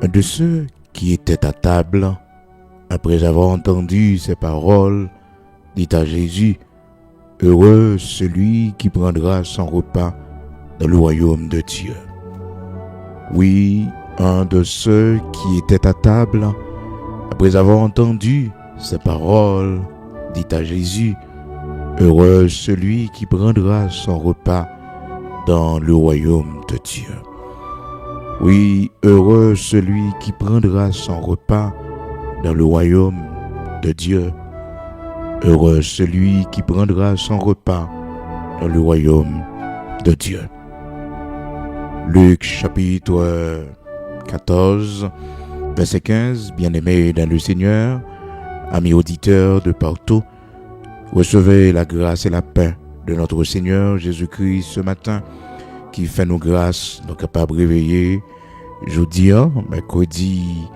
Un de ceux qui étaient à table, après avoir entendu ces paroles, dit à Jésus, « Heureux celui qui prendra son repas dans le royaume de Dieu. » Oui, un de ceux qui étaient à table, après avoir entendu ces paroles, dit à Jésus, « Heureux celui qui prendra son repas dans le royaume de Dieu. » Oui, heureux celui qui prendra son repas dans le royaume de Dieu. Heureux celui qui prendra son repas dans le royaume de Dieu. Luc chapitre 14, verset 15. Bien-aimés dans le Seigneur, amis auditeurs de partout, recevez la grâce et la paix de notre Seigneur Jésus-Christ ce matin, qui fait nos grâces, nous capables de réveiller, jeudi, mercredi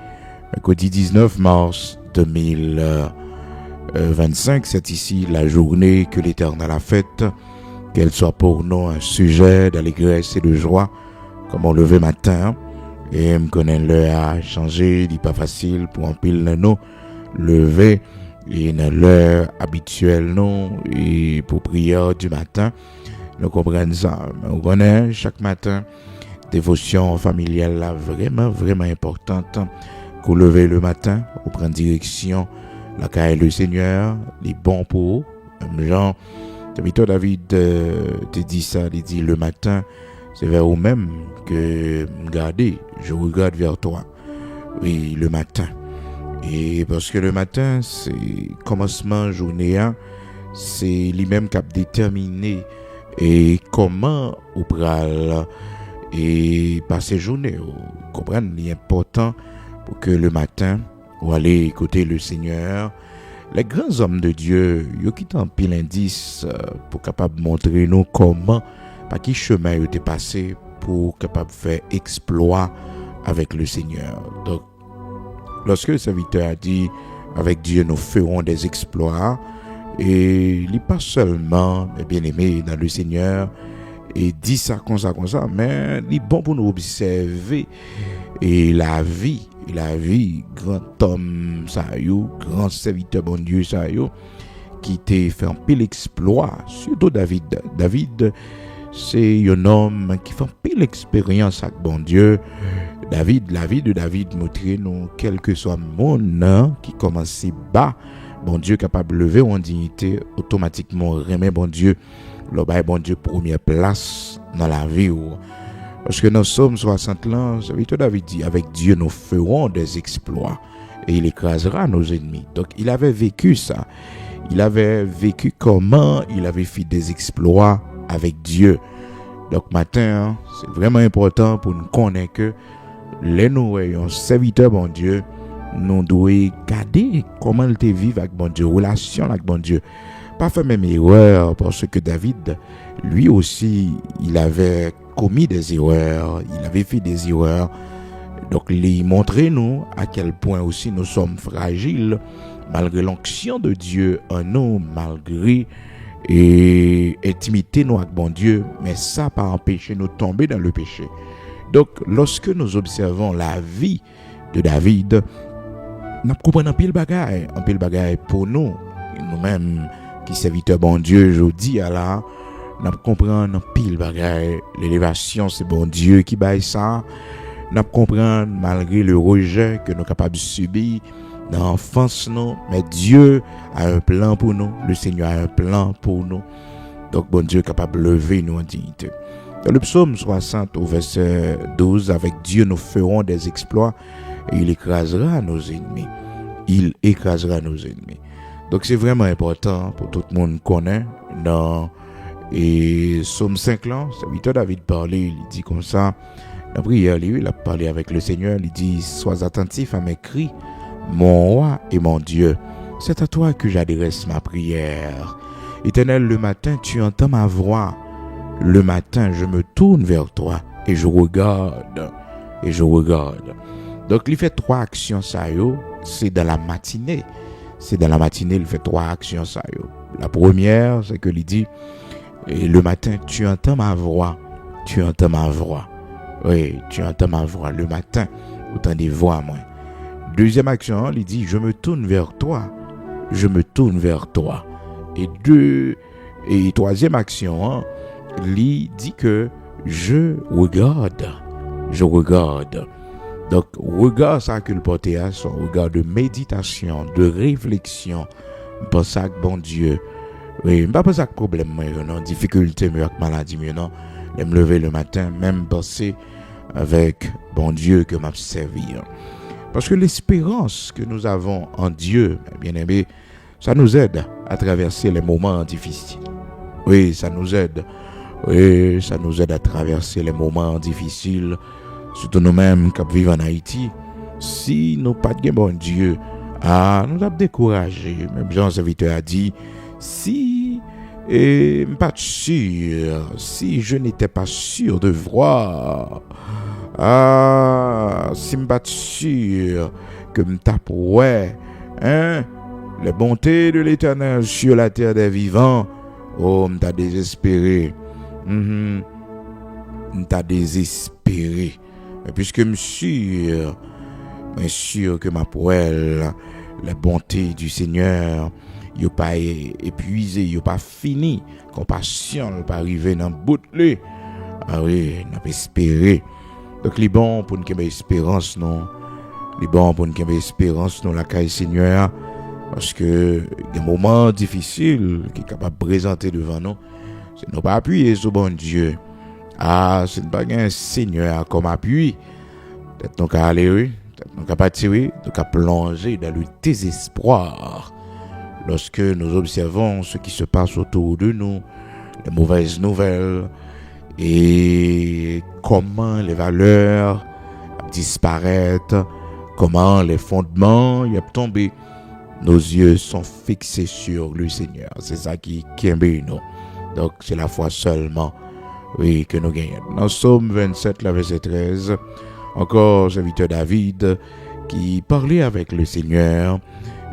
19 mars 2025, c'est ici la journée que l'Éternel a faite, qu'elle soit pour nous un sujet d'allégresse et de joie, comme on levé matin, et me connaît l'heure à changer, il n'est pas facile pour un pile nous lever, et dans l'heure habituelle non, et pour prière du matin, nous comprenons ça. On connaît chaque matin, dévotion familiale là, vraiment importante. Qu'on lever le matin, on prend direction, la caille le Seigneur, les bons pour même Jean. Victor David te dit ça, il dit le matin, c'est vers vous-même que je regarde vers toi. Oui, le matin. Et parce que le matin, c'est commencement journée, c'est lui-même qui a déterminé et comment on pral et passer journée. Vous comprenez, il est important pour que le matin, on aller écouter le Seigneur. Les grands hommes de Dieu, ils quittent un pile indice pour capable montrer nous comment, par qui chemin ils étaient passés pour capable faire exploit avec le Seigneur. Donc, lorsque le serviteur a dit, avec Dieu nous ferons des exploits, et il n'est pas seulement, mais bien aimé dans le Seigneur, et dit ça comme ça, mais il est bon pour nous observer et la vie, grand homme, ça grand serviteur bon Dieu, ça qui t'a fait un pile exploit, surtout David. David, c'est un homme qui fait un pile expérience avec bon Dieu. David, la vie de David montre nous, quel que soit le monde qui commence bas, bon Dieu capable de lever en dignité, automatiquement remet bon Dieu, le bail bon Dieu première place dans la vie. Parce que dans Psaume 60 là, David dit, avec Dieu nous ferons des exploits et il écrasera nos ennemis. Donc il avait vécu ça. Il avait vécu comment il avait fait des exploits avec Dieu. Donc matin, c'est vraiment important pour nous connaître que les nous ayons serviteur bon Dieu, nous devons garder comment il te vivre avec bon Dieu, relation avec bon Dieu. Pas faire même erreur, parce que David, lui aussi, il avait commis des erreurs, il avait fait des erreurs. Donc il montrait nous à quel point aussi nous sommes fragiles, malgré l'onction de Dieu en nous, malgré et intimité nous avec bon Dieu, mais ça pas empêcher nous de tomber dans le péché. Donc, lorsque nous observons la vie de David, nous comprenons un pile bagaille pour nous, nous-mêmes qui serviteurs bon Dieu, je dis à la, nous comprenons un pile bagaille, l'élévation c'est bon Dieu qui baille ça, nous comprenons malgré le rejet que nous sommes capables de subir dans l'enfance, mais Dieu a un plan pour nous, le Seigneur a un plan pour nous, donc bon Dieu est capable de lever nous en dignité. Dans le psaume 60 au verset 12, avec Dieu nous ferons des exploits et il écrasera nos ennemis. Il écrasera nos ennemis. Donc c'est vraiment important pour tout le monde connaître dans et psaume 5 là, serviteur David parlait, il dit comme ça, la prière, lui, il a parlé avec le Seigneur, il dit, sois attentif à mes cris, mon roi et mon Dieu. C'est à toi que j'adresse ma prière. Éternel, le matin, tu entends ma voix. Le matin, je me tourne vers toi et je regarde. Donc, il fait 3 actions, ça c'est dans la matinée. Il fait 3 actions, ça La première, c'est que il dit, et le matin, tu entends ma voix. Oui, tu entends ma voix le matin. autant des voix moi. Deuxième action, il dit je me tourne vers toi. Je me tourne vers toi. Et troisième action, il dit que je regarde. Je regarde. Donc, regard ça que le porté à son regard de méditation, de réflexion. Pas ça que bon Dieu. Oui, pas ça que problème, non, difficulté, maladie, non. Je me lever le matin, même passer avec bon Dieu que m'a servi. Parce que l'espérance que nous avons en Dieu, bien aimé, ça nous aide à traverser les moments difficiles. Oui, ça nous aide. Oui, ça nous aide à traverser les moments difficiles. Surtout nous-mêmes qui vivons en Haïti. Si nous pas de bon Dieu, nous avons découragé. Même Jean-Serviteur a dit, si pas sûr, si je n'étais pas sûr de voir, si je pas sûr que me tape les bontés de l'Éternel sur la terre des vivants, m't'a désespéré. M't'a désespéré. Mais puisque je suis sûr que ma poêle, la bonté du Seigneur, il pas épuisé, il pas fini, compassion pas arrivé dans bout de ah oui, n'a pas espéré. Donc les bon pour une espérance non, les bon pour une espérance non la caille Seigneur, parce que des moments difficiles qui est capable de présenter devant nous, c'est nous pas appuyer sur bon Dieu. C'est pas un Seigneur comme appui. Peut-être nous qu'à aller, peut-être nous qu'à partir, nous qu'à plonger dans le désespoir. Lorsque nous observons ce qui se passe autour de nous, les mauvaises nouvelles, et comment les valeurs disparaissent, comment les fondements y ont tombé, nos yeux sont fixés sur le Seigneur. C'est ça qui aime nous. Donc c'est la foi seulement, oui, que nous gagnons. Dans Psaume 27, la verset 13, encore serviteur David qui parlait avec le Seigneur.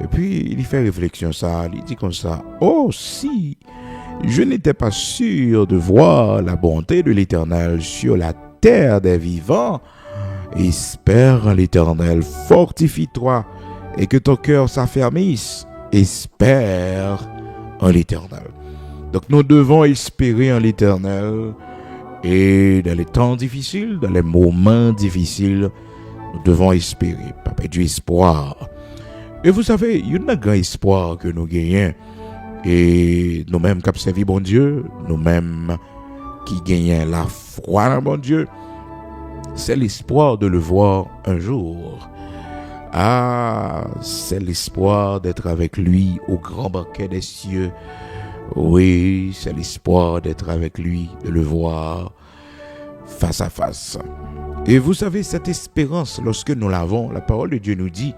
Et puis, il fait réflexion ça, il dit comme ça, « Oh, si je n'étais pas sûr de voir la bonté de l'Éternel sur la terre des vivants, espère en l'Éternel, fortifie-toi, et que ton cœur s'affermisse, espère en l'Éternel. » Donc, nous devons espérer en l'Éternel, et dans les temps difficiles, dans les moments difficiles, nous devons espérer, pas perdre du espoir. Et vous savez, il y a un grand espoir que nous gagnons. Et nous-mêmes qui servons bon Dieu, nous-mêmes qui gagnons la foi dans bon Dieu, c'est l'espoir de le voir un jour. C'est l'espoir d'être avec lui au grand banquet des cieux. Oui, c'est l'espoir d'être avec lui, de le voir face à face. Et vous savez, cette espérance, lorsque nous l'avons, la parole de Dieu nous dit,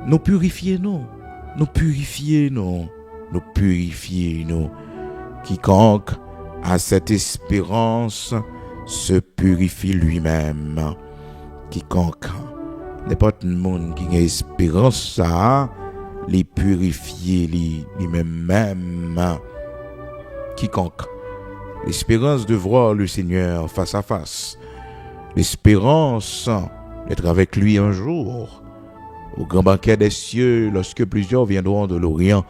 nous purifiez-nous. Quiconque a cette espérance se purifie lui-même. Quiconque, n'importe monde qui a espérance, ça, les purifier lui-même. Quiconque, l'espérance de voir le Seigneur face à face. L'espérance d'être avec lui un jour. Au grand banquet des cieux, lorsque plusieurs viendront de l'Orient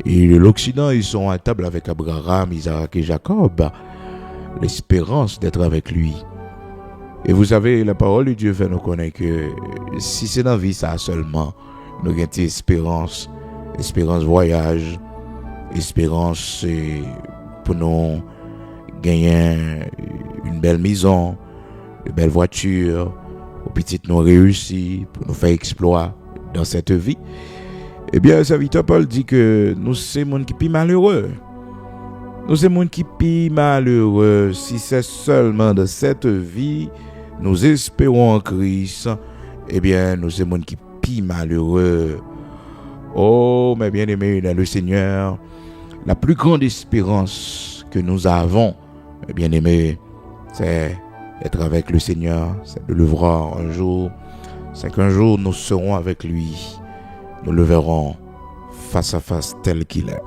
et de l'Occident, ils sont à table avec Abraham, Isaac et Jacob. L'espérance d'être avec lui. Et vous savez, la parole de Dieu fait nous connaître que si c'est dans la vie ça seulement, nous avons une espérance voyage, espérance pour nous gagner une belle maison, une belle voiture, aux petites nous réussir, pour nous faire exploit dans cette vie. Eh bien, le serviteur Paul dit que nous sommes des gens qui sont malheureux. Nous sommes des gens qui sont malheureux. Si c'est seulement de cette vie, nous espérons en Christ, eh bien, nous sommes des gens qui sont malheureux. Oh, mes bien-aimés dans le Seigneur, la plus grande espérance que nous avons, mes bien-aimés, c'est d'être avec le Seigneur, c'est de le voir un jour. C'est qu'un jour nous serons avec lui. Nous le verrons face à face tel qu'il est.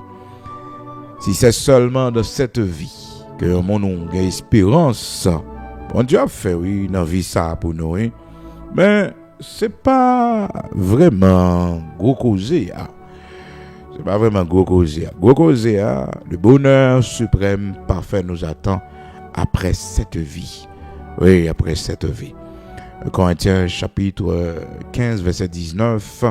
Si c'est seulement dans cette vie que mon nom a espérance, bon Dieu a fait, oui, dans la vie ça pour nous. Hein? Mais c'est pas vraiment gros causé. C'est pas vraiment gros causé. Gros causé, le bonheur suprême parfait nous attend après cette vie. Oui, après cette vie. Corinthiens chapitre 15, verset 19.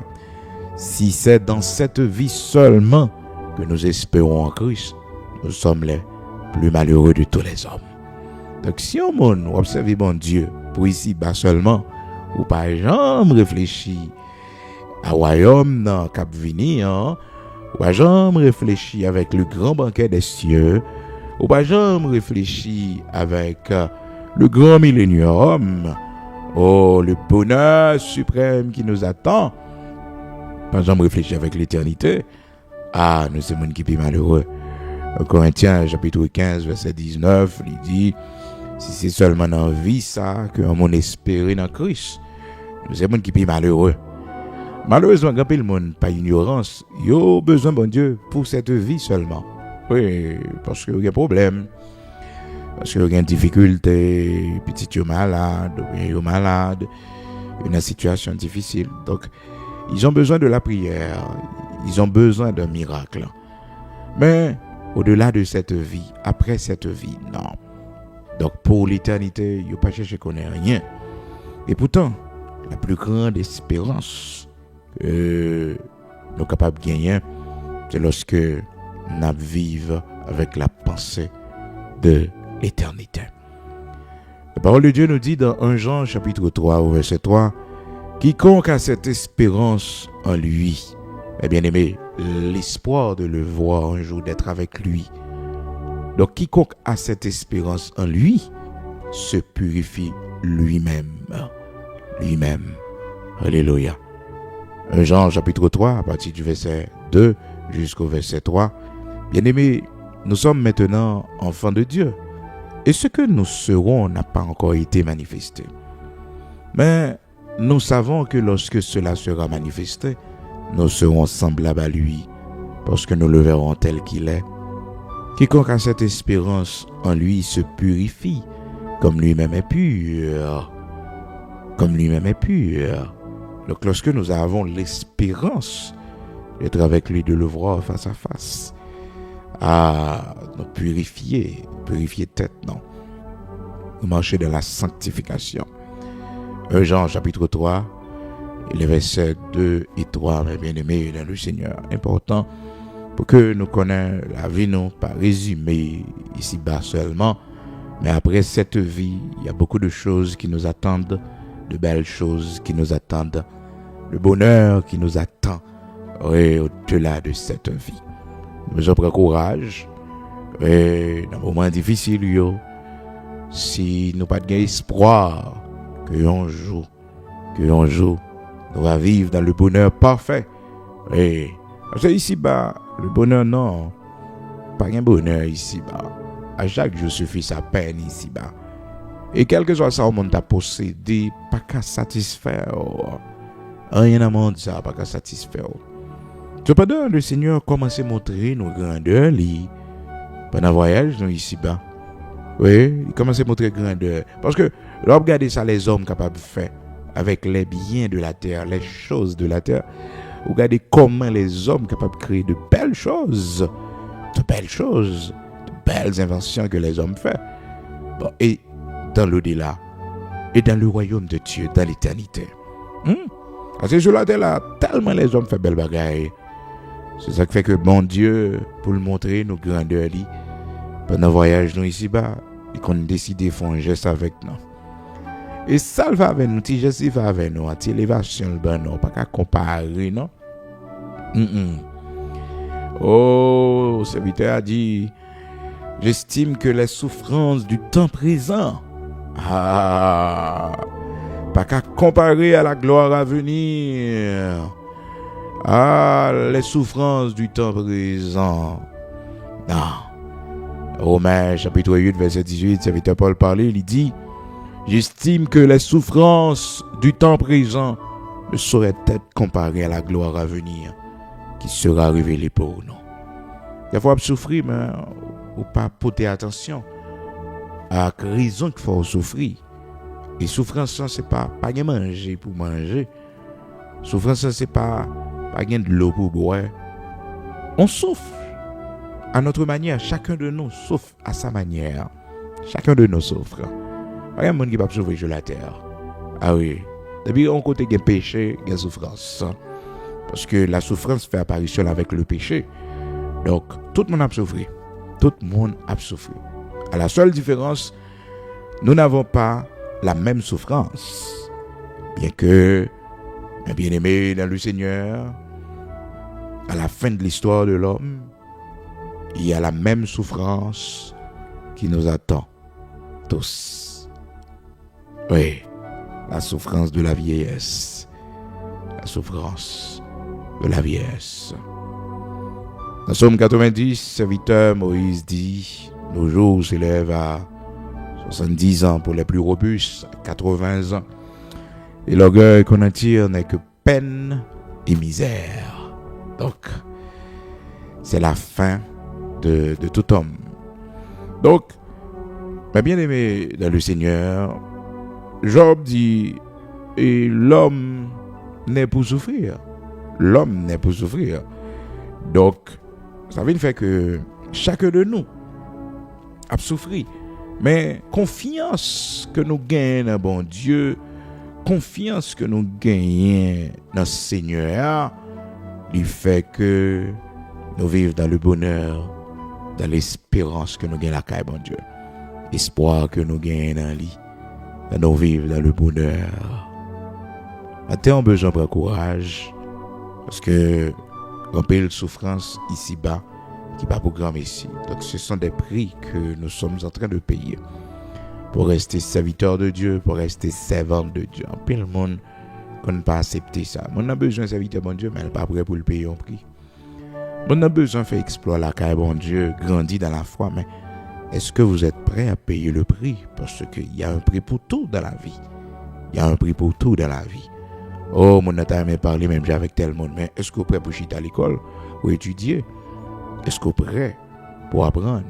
Si c'est dans cette vie seulement que nous espérons en Christ, nous sommes les plus malheureux de tous les hommes. Donc si on observe bon Dieu pour ici-bas seulement, ou pas jamais réfléchir à royaume dans Cap Vini, ou pas jamais réfléchir avec le grand banquet des cieux, ou pas jamais réfléchir avec le grand millénium, le bonheur suprême qui nous attend. Pas jamais réfléchir avec l'éternité. Nous sommes qui sont malheureux. Corinthiens chapitre 15 verset 19, il dit si c'est seulement dans la vie ça que on espère dans Christ, nous sommes qui sont malheureux. Malheureusement, grand peu le monde par ignorance, yo besoin bon Dieu pour cette vie seulement. Oui, parce qu'il y a un problème. Parce qu'il y a une difficulté, petit yo malade, une situation difficile. Donc ils ont besoin de la prière, ils ont besoin d'un miracle. Mais au-delà de cette vie, après cette vie, non. Donc pour l'éternité, il n'y a pas cherché qu'on ait rien. Et pourtant, la plus grande espérance que nous sommes capables de gagner, c'est lorsque nous vivons avec la pensée de l'éternité. La parole de Dieu nous dit dans 1 Jean chapitre 3 au verset 3, quiconque a cette espérance en lui, eh bien aimé, l'espoir de le voir un jour, d'être avec lui. Donc quiconque a cette espérance en lui se purifie lui-même. Lui-même. Alléluia. 1 Jean chapitre 3, à partir du verset 2 jusqu'au verset 3. Bien aimé, nous sommes maintenant enfants de Dieu. Et ce que nous serons n'a pas encore été manifesté. Mais nous savons que lorsque cela sera manifesté, nous serons semblables à lui, parce que nous le verrons tel qu'il est. Quiconque a cette espérance en lui se purifie, comme lui-même est pur. Comme lui-même est pur. Donc lorsque nous avons l'espérance d'être avec lui, de le voir face à face, nous purifier tête, non. Nous marcher dans la sanctification. 1 Jean chapitre 3, les versets 2 et 3, mes bien-aimés dans le Seigneur. Important pour que nous connaissions la vie, non pas résumée ici-bas seulement, mais après cette vie, il y a beaucoup de choses qui nous attendent, de belles choses qui nous attendent, le bonheur qui nous attend au-delà de cette vie. Nous avons courage, et dans les moments difficiles, si nous n'avons pas d'espoir que un jour, nous va vivre dans le bonheur parfait. Et parce que ici-bas, le bonheur, non, pas un bonheur ici-bas. À chaque jour suffit sa peine ici-bas. Et quel que soit ça, au monde t'a possédé, pas qu'à satisfaire. Rien à monde ça, pas qu'à satisfaire. Cependant, le Seigneur commence à montrer nos grandeurs pendant le voyage, nous ici-bas. Oui, il commence à montrer grandeur. Parce que, là, regardez ça, les hommes capables de faire avec les biens de la terre, les choses de la terre. Regardez comment les hommes capables de créer de belles choses, de belles inventions que les hommes font. Bon, et dans l'au-delà, et dans le royaume de Dieu, dans l'éternité. Parce que sur la terre, là, tellement les hommes font belles bagailles. C'est ça qui fait que bon Dieu, pour le montrer, nos grandeurs, pendant le voyage, nous ici-bas, et qu'on décide de faire un geste avec nous. Et ça va avec nous, si geste va avec nous, si élévation le bon, non, pas qu'à comparer, non? Oh, le serviteur a dit, j'estime que les souffrances du temps présent, pas qu'à comparer à la gloire à venir. Les souffrances du temps présent. Non. Romains chapitre 8, verset 18, serviteur Paul parlait, il dit, j'estime que les souffrances du temps présent ne sauraient être comparées à la gloire à venir qui sera révélée pour nous. Il faut souffrir, mais ou pas porter attention à la raison qu'il faut souffrir. Et souffrance, c'est pas de manger pour manger. Souffrance, c'est pas de l'eau pour boire. On souffre à notre manière. Chacun de nous souffre à sa manière. Chacun de nous souffre. Il y a un monde qui va souffrir sur la terre. Ah oui. Depuis on côté des péché, il y a souffrance. Parce que la souffrance fait apparition avec le péché. Donc, tout le monde a souffert. Tout le monde a souffert. À la seule différence, nous n'avons pas la même souffrance. Bien que, mes bien-aimés dans le Seigneur, à la fin de l'histoire de l'homme, il y a la même souffrance qui nous attend tous. Oui, la souffrance de la vieillesse. La souffrance de la vieillesse. Dans Somme 90, serviteur Moïse dit, nos jours s'élèvent à 70 ans pour les plus robustes, 80 ans. Et l'orgueil qu'on attire n'est que peine et misère. Donc, c'est la fin de tout homme. Donc, mes bien-aimés dans le Seigneur, Job dit, et l'homme n'est pour souffrir. L'homme n'est pour souffrir. Donc, ça veut dire que chacun de nous a souffert. Mais confiance que nous gagnons dans bon Dieu, confiance que nous gagnons dans le Seigneur, il fait que nous vivons dans le bonheur, dans l'espérance que nous gagnons la caille bon Dieu. Espoir que nous gagnons dans lui, nous vivons dans le bonheur. Maintenant, on a besoin de courage, parce que on paye la souffrance ici-bas, qui n'est pas programmée ici. Donc, ce sont des prix que nous sommes en train de payer pour rester serviteurs de Dieu, pour rester servants de Dieu. En plein le monde, qu'on n'a pas accepté ça. On a besoin de serviteur bon Dieu, mais elle n'est pas prêt pour le payer un prix. On a besoin de faire exploiter la caille bon Dieu, grandir dans la foi, mais est-ce que vous êtes prêt à payer le prix? Parce qu'il y a un prix pour tout dans la vie. Il y a un prix pour tout dans la vie. Oh, mon n'a aimé parler même avec tel monde, mais est-ce que vous êtes prêt pour chiter à l'école, pour étudier? Est-ce que vous êtes prêt pour apprendre?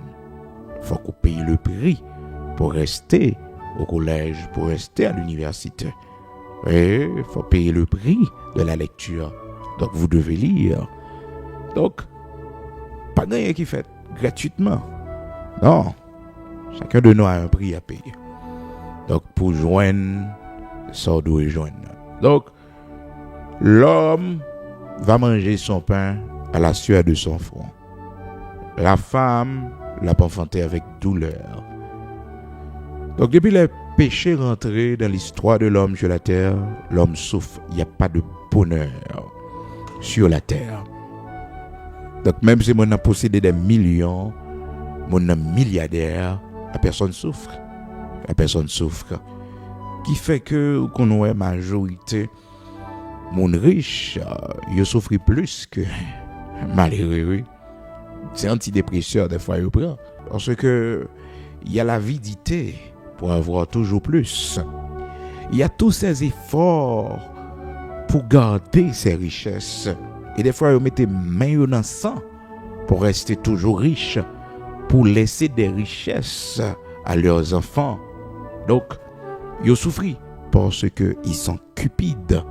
Il faut qu'on paye le prix pour rester au collège, pour rester à l'université. Et il faut payer le prix de la lecture. Donc, vous devez lire. Donc, pas rien qui fait gratuitement. Non. Chacun de nous a un prix à payer. Donc, pour joindre, ça doit joindre. Donc, l'homme va manger son pain à la sueur de son front. La femme l'a enfanté avec douleur. Donc, depuis les péchés rentrés dans l'histoire de l'homme sur la terre, l'homme souffre. Il n'y a pas de bonheur sur la terre. Donc, même si on a possédé des millions, on est milliardaire, la personne souffre. La personne souffre. Qui fait que, qu'on a majorité, mon riche, il souffre plus que malheureux. C'est antidépresseur des fois, il prend. Parce que il y a l'avidité pour avoir toujours plus. Il y a tous ces efforts pour garder ces richesses. Et des fois, ils mettent main dans le sang pour rester toujours riches, pour laisser des richesses à leurs enfants. Donc, ils souffrent parce qu'ils sont cupides.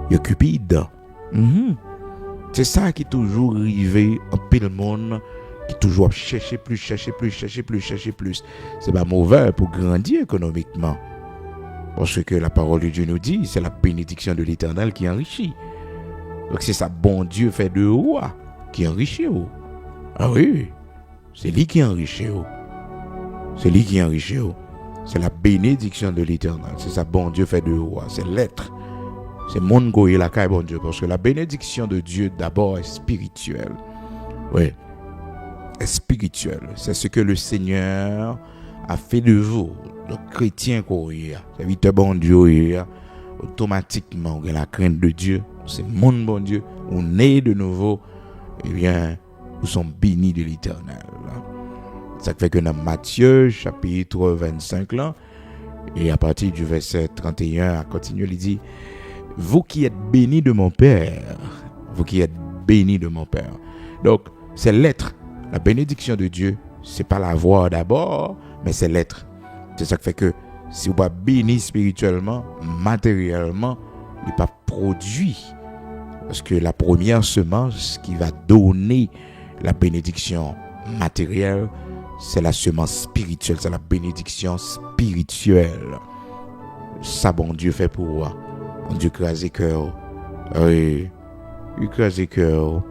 Ils sont cupides. C'est ça qui est toujours arrivé en pile monde, qui toujours chercher plus. C'est pas mauvais pour grandir économiquement. Parce que la parole de Dieu nous dit, c'est la bénédiction de l'Éternel qui enrichit. Donc c'est ça, bon Dieu fait de roi qui enrichit. Ah oui, c'est lui qui enrichit. C'est lui qui enrichit. C'est la bénédiction de l'Éternel. C'est ça, bon Dieu fait de roi. C'est l'être. C'est mon goye la caille, bon Dieu. Parce que la bénédiction de Dieu d'abord est spirituelle. Oui, est spirituelle. C'est ce que le Seigneur a fait de vous. Donc chrétien qu'on est, serviteur bon Dieu, automatiquement, on a la crainte de Dieu. C'est mon bon Dieu. On est de nouveau. Eh bien, nous sommes bénis de l'Éternel. Ça fait que dans Matthieu, chapitre 25, là, et à partir du verset 31, à continuer, il dit, vous qui êtes bénis de mon Père, vous qui êtes bénis de mon Père. Donc, c'est l'être. La bénédiction de Dieu, c'est pas la voir d'abord, mais c'est l'être. C'est ça qui fait que si vous pas béni spirituellement, matériellement, il pas produit. Parce que la première semence qui va donner la bénédiction matérielle, c'est la semence spirituelle, c'est la bénédiction spirituelle. Ça, bon Dieu fait pour moi. Bon Dieu crase cœur. Oui, il crase cœur,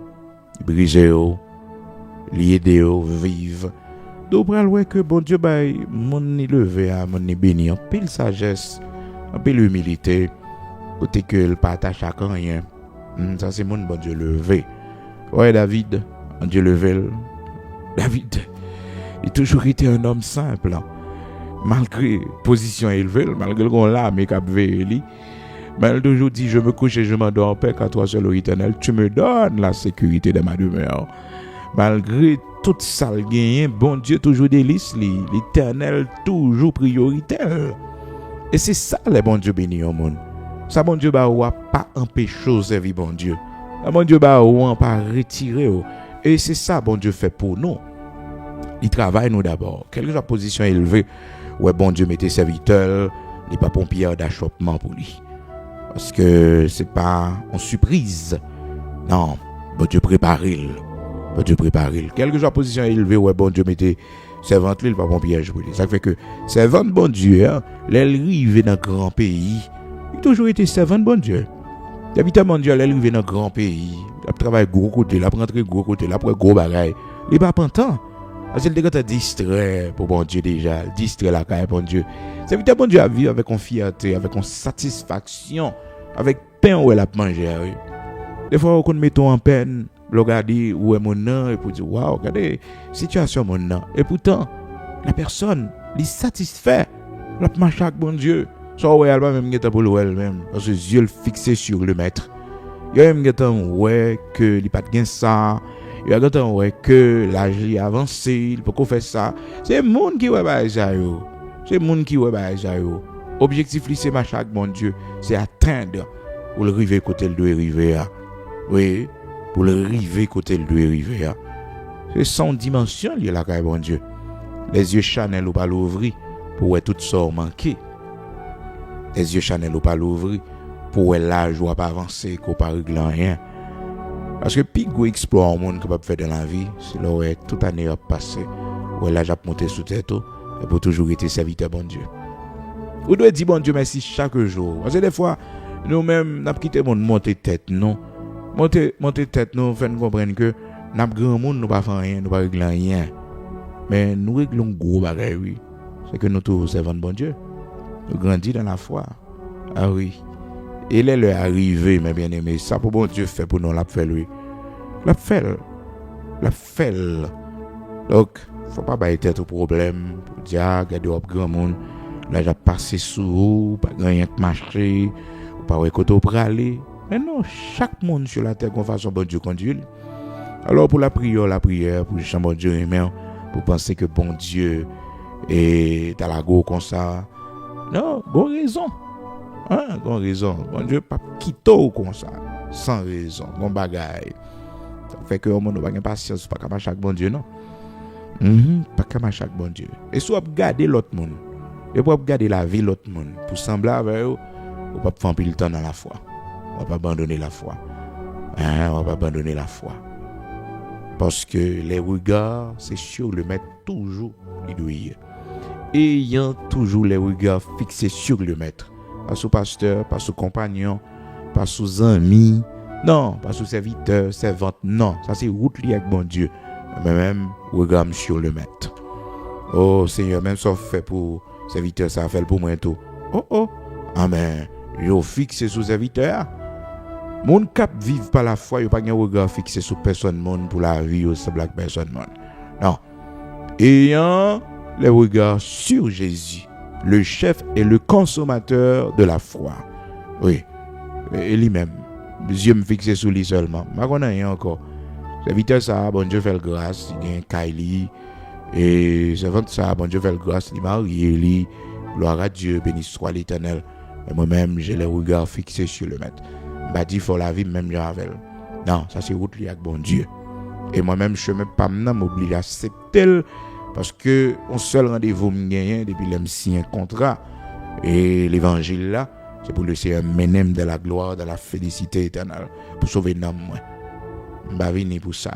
il brise, il aide, vive. Donc, pour le que bon Dieu, mon levé, mon béni, en pile sagesse, en pile humilité, côté que le partage à rien. Ça, c'est mon bon Dieu levé. Ouais, David, bon Dieu levé. David, il a toujours été un homme simple. Malgré position élevée, malgré qu'on l'a, mais qu'il veillé, mais il a toujours dit, je me couche et je m'endors en paix, car toi seul, éternel, tu me donnes la sécurité de ma demeure. Malgré tout ça, le gain, bon Dieu toujours délice, l'éternel toujours prioritaire. Et c'est ça, les bon Dieu bénis au monde. Ça, bon Dieu, pas empêcher de servir bon Dieu. Ça, bon Dieu, pas retirer. Et c'est ça, bon Dieu fait pour nous. Il travaille nous d'abord. Quelle que soit la position élevée, ouais, bon Dieu mettez serviteur, il n'est pas pompier d'achoppement pour lui. Parce que c'est pas en surprise. Non, bon Dieu prépare-le. Bon Dieu prépare-le. Quelle que soit la position élevée, ouais, bon Dieu mettez servante, il n'est pas pompier pour lui. Ça fait que servante bon Dieu, hein, l'arrivée dans un grand pays, il a toujours été servant bon Dieu. D'habitude, bon Dieu, l'arrivée dans un grand pays, il travaille gros côté, il rentre gros côté, il après gros bagaille. Il n'est pas content. Parce qu'il est distrait pour bon Dieu déjà, distrait la caille pour bon Dieu. C'est vite bon Dieu à vivre avec une fierté, avec une satisfaction, avec pain où elle a mangé. Oui. Des fois, on met en peine, regarder où est mon nom et pour dire waouh, regardez situation mon nom. Et pourtant, la personne est satisfaite. La marche avec bon Dieu. Ça ouais, elle va même get pour elle même parce que les yeux fixés sur le maître. Il y a même get ouais que il pas de gain ça. Il y a quelqu'un ouais que l'âge est avancé, il peut qu'on faire ça. C'est monde qui ouais bah ça yo. C'est monde qui ouais bah ça yo. Objectif li c'est marcher avec bon Dieu, c'est atteindre pour le river côté le doit arriver. Oui, pour le river côté le doit arriver. C'est sans dimension lié la caille bon Dieu. Les yeux Chanel ou pas l'ouvrir pour ouais tout ça manquer. Les yeux Chanel ou pas l'ouvrir pour ouais l'âge ou pas avancer qu'on pas régler rien. Parce que plus gros exploit au monde capable de faire dans la vie, c'est là où toute année a passé, où l'âge a monté sous tête, et pour toujours être serviteur bon Dieu. Vous devez dire bon Dieu merci chaque jour. Parce que des fois, nous-mêmes, nous avons quitté le monde monter tête, non. Monter tête, nous fait nous comprendre que nous avons grand monde, nous ne faisons rien, nous ne réglons rien. Mais nous réglons gros bagaille, oui. C'est que nous tous servons bon Dieu. Nous grandissons dans la foi. Ah oui. Et il est arrivé, mes bien-aimés. Ça pour bon Dieu fait pour nous, l'a fait lui. L'a fait. Donc, faut pas bailler tête au problème. Pour dire, regardez, grand monde. Là, j'ai passé sous, pas rien que marcher, ou pas ouais côté pour aller. Mais non, chaque monde sur la terre, qu'on fasse bon Dieu conduire. Alors, pour la prière, pour le bon Dieu aimant, pour penser que bon Dieu est à la go comme ça. Non, bonne raison. Bon raison. Bon Dieu, pas quitter comme ça. Sans raison. Bon bagaille. Ça fait que le monde n'a pas de patience. Pas comme chaque bon Dieu, non. Pas comme chaque bon Dieu. Et soit garder l'autre monde. Et pour garder la vie l'autre monde. Pour sembler avec eux, on ne va pas faire le temps dans la foi. On ne va pas abandonner la foi. On ne va pas abandonner la foi. Parce que les regards, c'est sur le maître toujours. Ayant toujours les regards fixés sur le maître. Pas sous pasteur, pas sous compagnon, pas sous ami, non, pas sous serviteur, servante, non. Ça c'est route liée avec bon Dieu. Mais même, regarde sur le maître. Oh Seigneur, même ça fait pour serviteur, ça fait pour moi tout. Oh, amen. Yo fixé sous serviteur. Mon cap vive par la foi, yo pas un regard fixé sur personne monde pour la vie, c'est black personne monde. Non. Ayant les regards sur Jésus. Le chef et le consommateur de la foi. Oui. Et lui-même. Les yeux me fixés sur lui seulement. Je ne connais rien encore. Serviteur ça, bon Dieu fait le grâce. Il y a un Kylie. Et servant ça, bon Dieu fait le grâce. Il m'a marié. Gloire à Dieu, béni soit l'Éternel. Et moi-même, j'ai les regards fixés sur le maître. Je dis, il faut la vie, même avec. Non, ça c'est route liée avec bon Dieu. Et moi-même, je ne suis pas m'oblige à accepter. Parce que on seul rendez-vous me gagne depuis le signé un contrat, Et l'évangile là, c'est pour laisser un menem de la gloire, de la félicité éternelle, pour sauver l'homme. Je ne vais pas venir pour ça.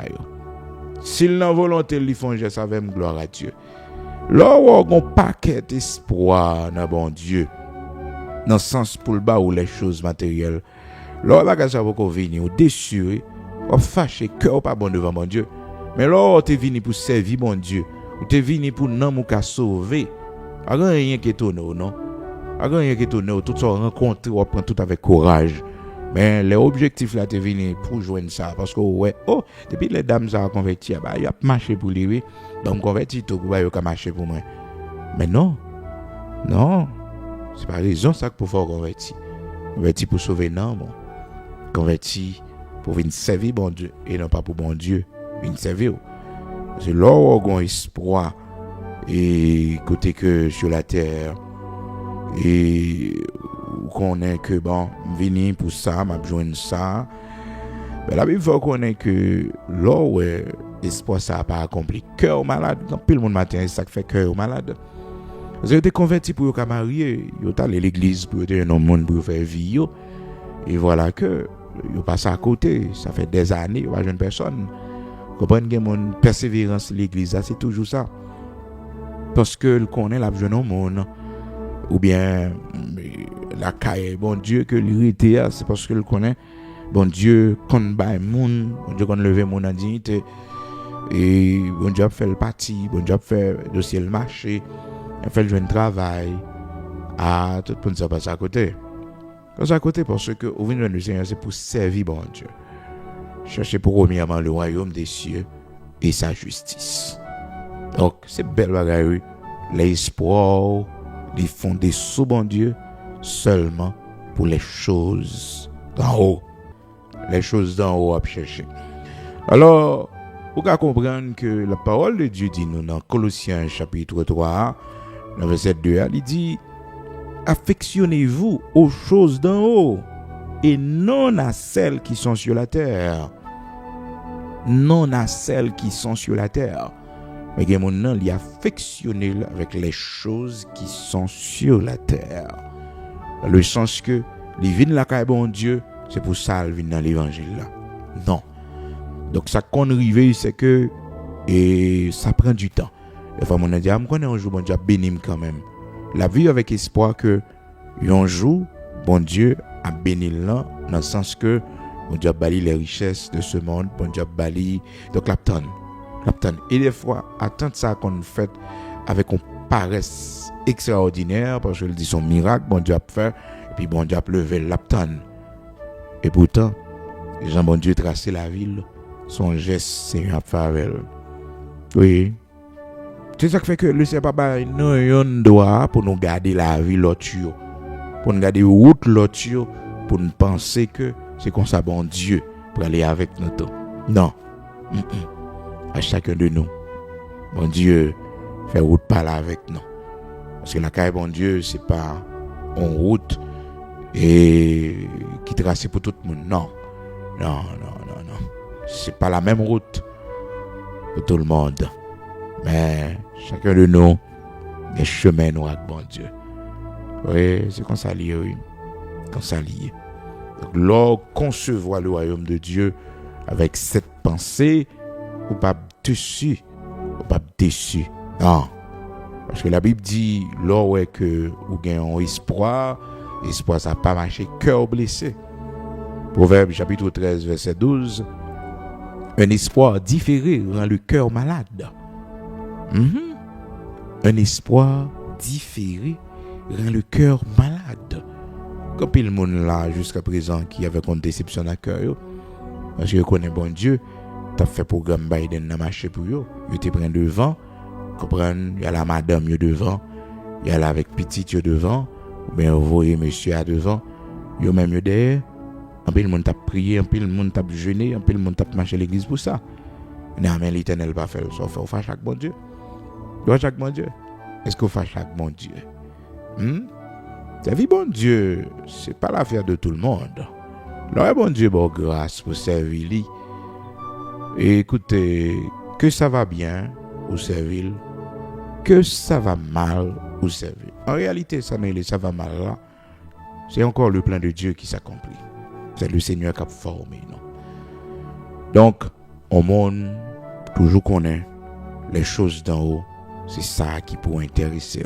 S'il n'a volonté, il font geste avec gloire à Dieu. Là où on a un paquet d'espoir dans bon Dieu, dans le sens pour le bas ou les choses matérielles, là où on va venir, on déçu, on fâché, cœur pas bon devant mon Dieu. Mais là où on est venu pour servir mon Dieu, on est venu pour nous sauver, il n'y a rien qui est étonnant, non? Il n'y a rien qui est étonnant, tout ça rencontre, on prend tout avec courage. Mais l'objectif là, c'est venu pour joindre ça. Parce que, ouais, depuis les dames ça a converti, il a marché pour lui, donc converti tout, il a marché pour moi. Mais non, c'est pas raison ça pour faire converti. Converti pour sauver non, bon. Converti pour venir servir bon Dieu, et non pas pour bon Dieu, venir servir. C'est là où on a espoir, et côté que sur la terre, et qu'on est que bon, venir pour ça, m'a besoin ça. Mais la Bible faut qu'on est que là où l'espoir ça n'a pas accompli. Cœur malade, dans pile monde matin, ça fait cœur malade. Vous êtes converti pour vous marier, vous êtes allé à l'église pour être un monde pour faire vie. Et voilà que vous passez à côté, ça fait des années, vous jeune personne. Vous comprenez que mon persévérance à l'église, c'est toujours ça. Parce que le connaît la jeune monde. Ou bien la caille, bon Dieu que l'irrité, c'est parce que le connaît, bon Dieu qu'on bat moun, bon Dieu qu'on lever mon en dignité, et bon Dieu fait le parti, bon Dieu fait le dossier le marché, fait le jeune travail, tout le monde ça passe à côté. Passe à côté parce que au venir du Seigneur, c'est pour servir bon Dieu. Chercher pour premièrement le royaume des cieux et sa justice. Donc, c'est belle bagaille, l'espoir, les fondés sous bon Dieu seulement pour les choses d'en haut. Les choses d'en haut à chercher. Alors, vous pouvez comprendre que la parole de Dieu dit nous dans Colossiens chapitre 3, le verset 2, il dit affectionnez-vous aux choses d'en haut et non à celles qui sont sur la terre. Non à celles qui sont sur la terre. Mais il y a affectionné avec les choses qui sont sur la terre. Dans le sens que les vignes la caille bon Dieu, c'est pour ça qu'ils viennent dans l'évangile là. Non. Donc ça qu'on arrive, c'est que et ça prend du temps. Les femmes on a dit me connaît un jour bon Dieu béni quand même. La vie avec espoir que un jour bon Dieu a béni là dans le sens que bon Dieu a bali les richesses de ce monde, bon Dieu a bali donc la tonne. Et des fois, attendre ça qu'on fait avec une paresse extraordinaire, parce que dit son miracle, bon Dieu a fait, et puis bon Dieu a levé l'aptane. Et pourtant, les gens, bon Dieu, tracé la ville, son geste, c'est un faveur. Oui. C'est ça qui fait que le Seigneur Papa, nous avons droit pour nous garder la vie l'autre, pour nous garder la route l'autre, pour nous penser que c'est comme ça, bon Dieu, pour aller avec nous. Non. À chacun de nous, bon Dieu fait route par là avec nous. Parce que la caille, bon Dieu, c'est pas en route et qui trace pour tout le monde. Non. C'est pas la même route pour tout le monde. Mais chacun de nous, les chemins nous avec bon Dieu. Oui, c'est comme ça lié, oui. Comme ça lié. Donc, là, concevoir le royaume de Dieu avec cette pensée, ou pas déçu, non, parce que la Bible dit là ouais que ou gagnons espoir ça pas marché cœur blessé. Proverbe chapitre 13 verset 12, un espoir différé rend le cœur malade. Un espoir différé rend le cœur malade. Comme il y a le monde là jusqu'à présent qui avait une déception à cœur, parce que je connais bon Dieu. T'as fait programme Biden dans marché pour eux. Ils te prennent devant, comprendre, il y a la madame devant, il y a la avec petit devant, ou bien vous voyez monsieur à devant, il y a même derrière. Un peu le monde t'a prié, un peu le monde t'a jeûné, un peu le monde t'a marché à l'église pour ça. Non, mais l'Éternel va faire ça, on fait chaque bon Dieu. Doit chaque bon Dieu. Est-ce qu'on fait chaque bon Dieu? La vie bon Dieu, c'est pas l'affaire de tout le monde. Le bon Dieu, bon grâce pour servir lui. Et écoutez, que ça va bien au service, que ça va mal au service. en réalité, ça va mal là. C'est encore le plan de Dieu qui s'accomplit. C'est le Seigneur qui a formé, non? Donc, au monde, toujours qu'on est les choses d'en haut, c'est ça qui peut intéresser.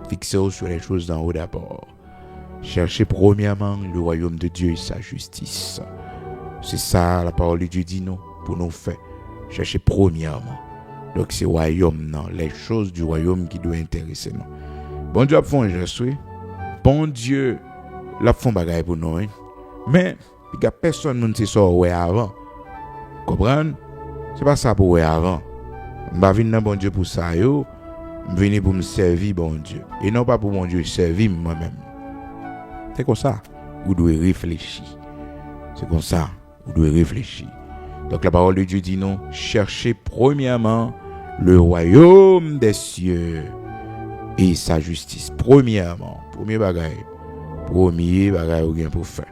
Fixez-vous sur les choses d'en haut d'abord. Cherchez premièrement le royaume de Dieu et sa justice. C'est ça la parole de Dieu dit nous, pour nous faire. Cherchez premièrement. Donc c'est le royaume, non, les choses du royaume qui doivent intéresser nous. Bon Dieu a fait un geste, oui. Bon Dieu l'a fait un bagage pour nous. Hein? Mais il n'y a personne qui sait ça avant. Comprendre? C'est pas ça pour avant. Je ne viens pas bon Dieu pour ça. Je viens pour me servir bon Dieu. Et non pas pour mon Dieu servir moi-même. C'est comme ça. Vous devez réfléchir. C'est comme ça. Vous devez réfléchir. Donc la parole de Dieu dit non. Cherchez premièrement le royaume des cieux et sa justice. Premièrement. Premier bagage ou bien pour faire.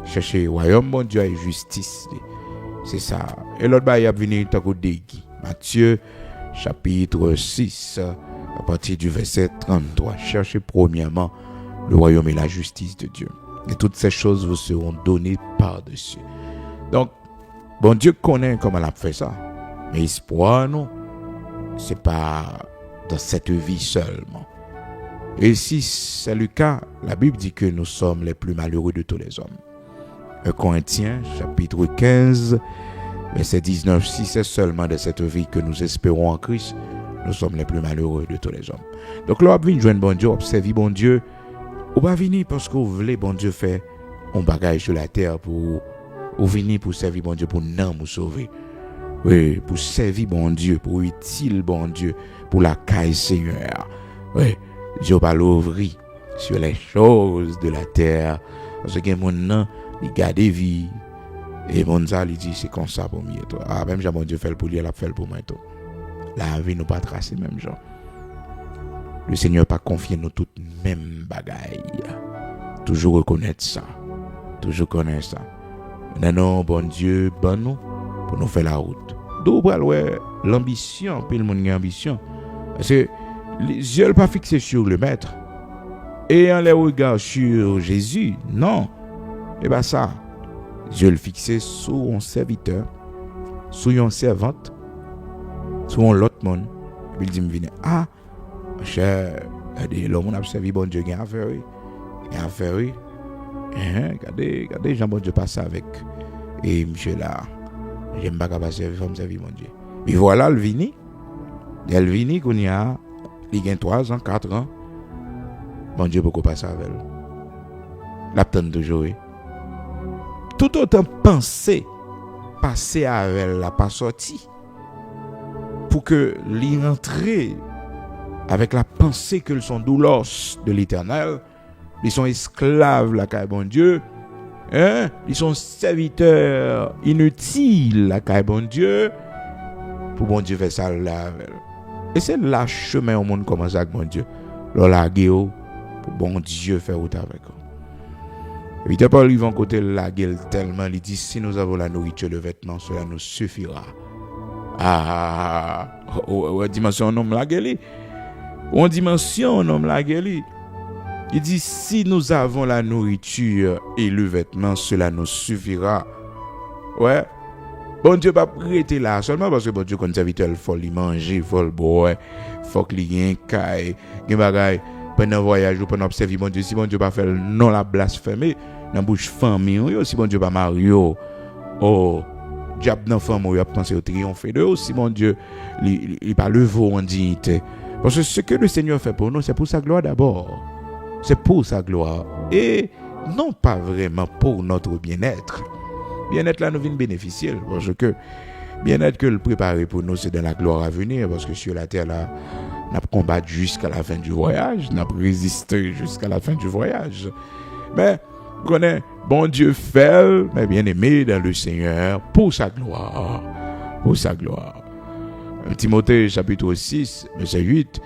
Cherchez le royaume bon Dieu et justice. C'est ça. Et l'autre bagage est venu tant que déguis. Matthieu chapitre 6 à partir du verset 33. Cherchez premièrement le royaume et la justice de Dieu. Et toutes ces choses vous seront données par-dessus. Donc, bon Dieu connaît comment il a fait ça. Mais espoir, non, c'est pas dans cette vie seulement. Et si c'est le cas, la Bible dit que nous sommes les plus malheureux de tous les hommes. 1 Corinthiens, chapitre 15, verset 19. Si c'est seulement de cette vie que nous espérons en Christ, nous sommes les plus malheureux de tous les hommes. Donc là, on vient joindre bon Dieu, observer bon Dieu. On va venir parce que vous voulez bon Dieu faire un bagage sur la terre pour venir pour servir bon Dieu, pour nous sauver. Oui, pour servir bon Dieu, pour utile bon Dieu, pour la caille Seigneur. Oui, Dieu va l'ouvrir sur les choses de la terre. Parce que mon nom, il garde vie. Et mon ça, il dit, c'est comme ça pour moi. Ah, même si mon Dieu fait pour lui, il a fait pour moi. La vie nous pas tracer même genre. Le Seigneur pas confié nous toutes même bagaille. Toujours reconnaître ça. Toujours connaître ça. Non, bon Dieu, bon nous, pour nous faire la route. D'où l'ambition, puis le monde a ambition. Parce que les yeux pas fixés sur le maître. Et en les regards sur Jésus, non. Et bien ça, Dieu le fixé sur un serviteur, sur une servante, sur un l'autre monde. Et puis il dit, ah, cher, l'homme a servi bon Dieu, il a affaire, oui. Regardez, Jean bon Dieu passe avec. Et monsieur là, j'aime pas qu'à servir comme servir mon Dieu. Et voilà le vini. Il vini qu'on y a, il a 3 ans, 4 ans. Bon Dieu beaucoup passer avec elle. L'attend toujours. Tout autant penser passer avec elle, la pas sorti. Pour que l'y rentrer avec la pensée qu'ils sont doulos de l'Éternel, ils sont esclaves la caille bon Dieu, hein? Ils sont serviteurs inutiles la caille bon Dieu, pour bon Dieu faire ça là. Et c'est là chemin au monde commence avec bon Dieu. La guéo pour bon Dieu faire route avec eux. Et Paul ils vont côté la gueule tellement il dit si nous avons la nourriture le vêtement cela nous suffira. Dimension un homme la gueule. On dimension un homme la gueule. Il dit si nous avons la nourriture et le vêtement cela nous suffira. Ouais. Bon Dieu pas prêter là seulement parce que bon Dieu comme serviteur il faut lui manger, il faut le boire, faut qu'il y ait un caille, un bagage pendant voyage ou pendant observer bon Dieu si bon Dieu pas faire non la blasphémer dans bouche famille si bon Dieu pas Mario diable dans femme il a pensé au triompher de si mon Dieu il pas lever en dignité parce que ce que le Seigneur fait pour nous c'est pour sa gloire d'abord, c'est pour sa gloire et non pas vraiment pour notre bien-être. Bien-être là nous venons bénéficier parce que bien-être que le préparé pour nous c'est dans la gloire à venir parce que sur la terre là n'a combattu jusqu'à la fin du voyage, n'a résisté jusqu'à la fin du voyage. Mais connaît bon Dieu fait mais bien aimé dans le Seigneur pour sa gloire. Pour sa gloire. Timothée chapitre 6 verset 8.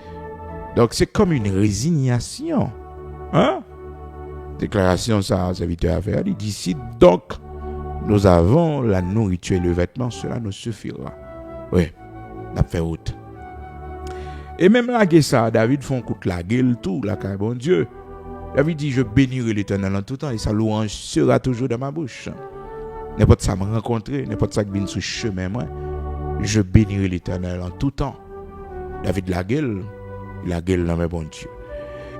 Donc c'est comme une résignation. Hein? Déclaration ça serviteur à faire. Il dit si donc nous avons la nourriture et le vêtement, cela nous suffira. Oui, on a fait route. Et même là, ça, David font coup de la gueule, tout, là, car bon Dieu. David dit, je bénirai l'Éternel en tout temps, et sa louange sera toujours dans ma bouche. N'importe ça me rencontrer, n'importe ça qui vient sur le chemin, moi, je bénirai l'Éternel en tout temps. David la gueule dans mes bon Dieu.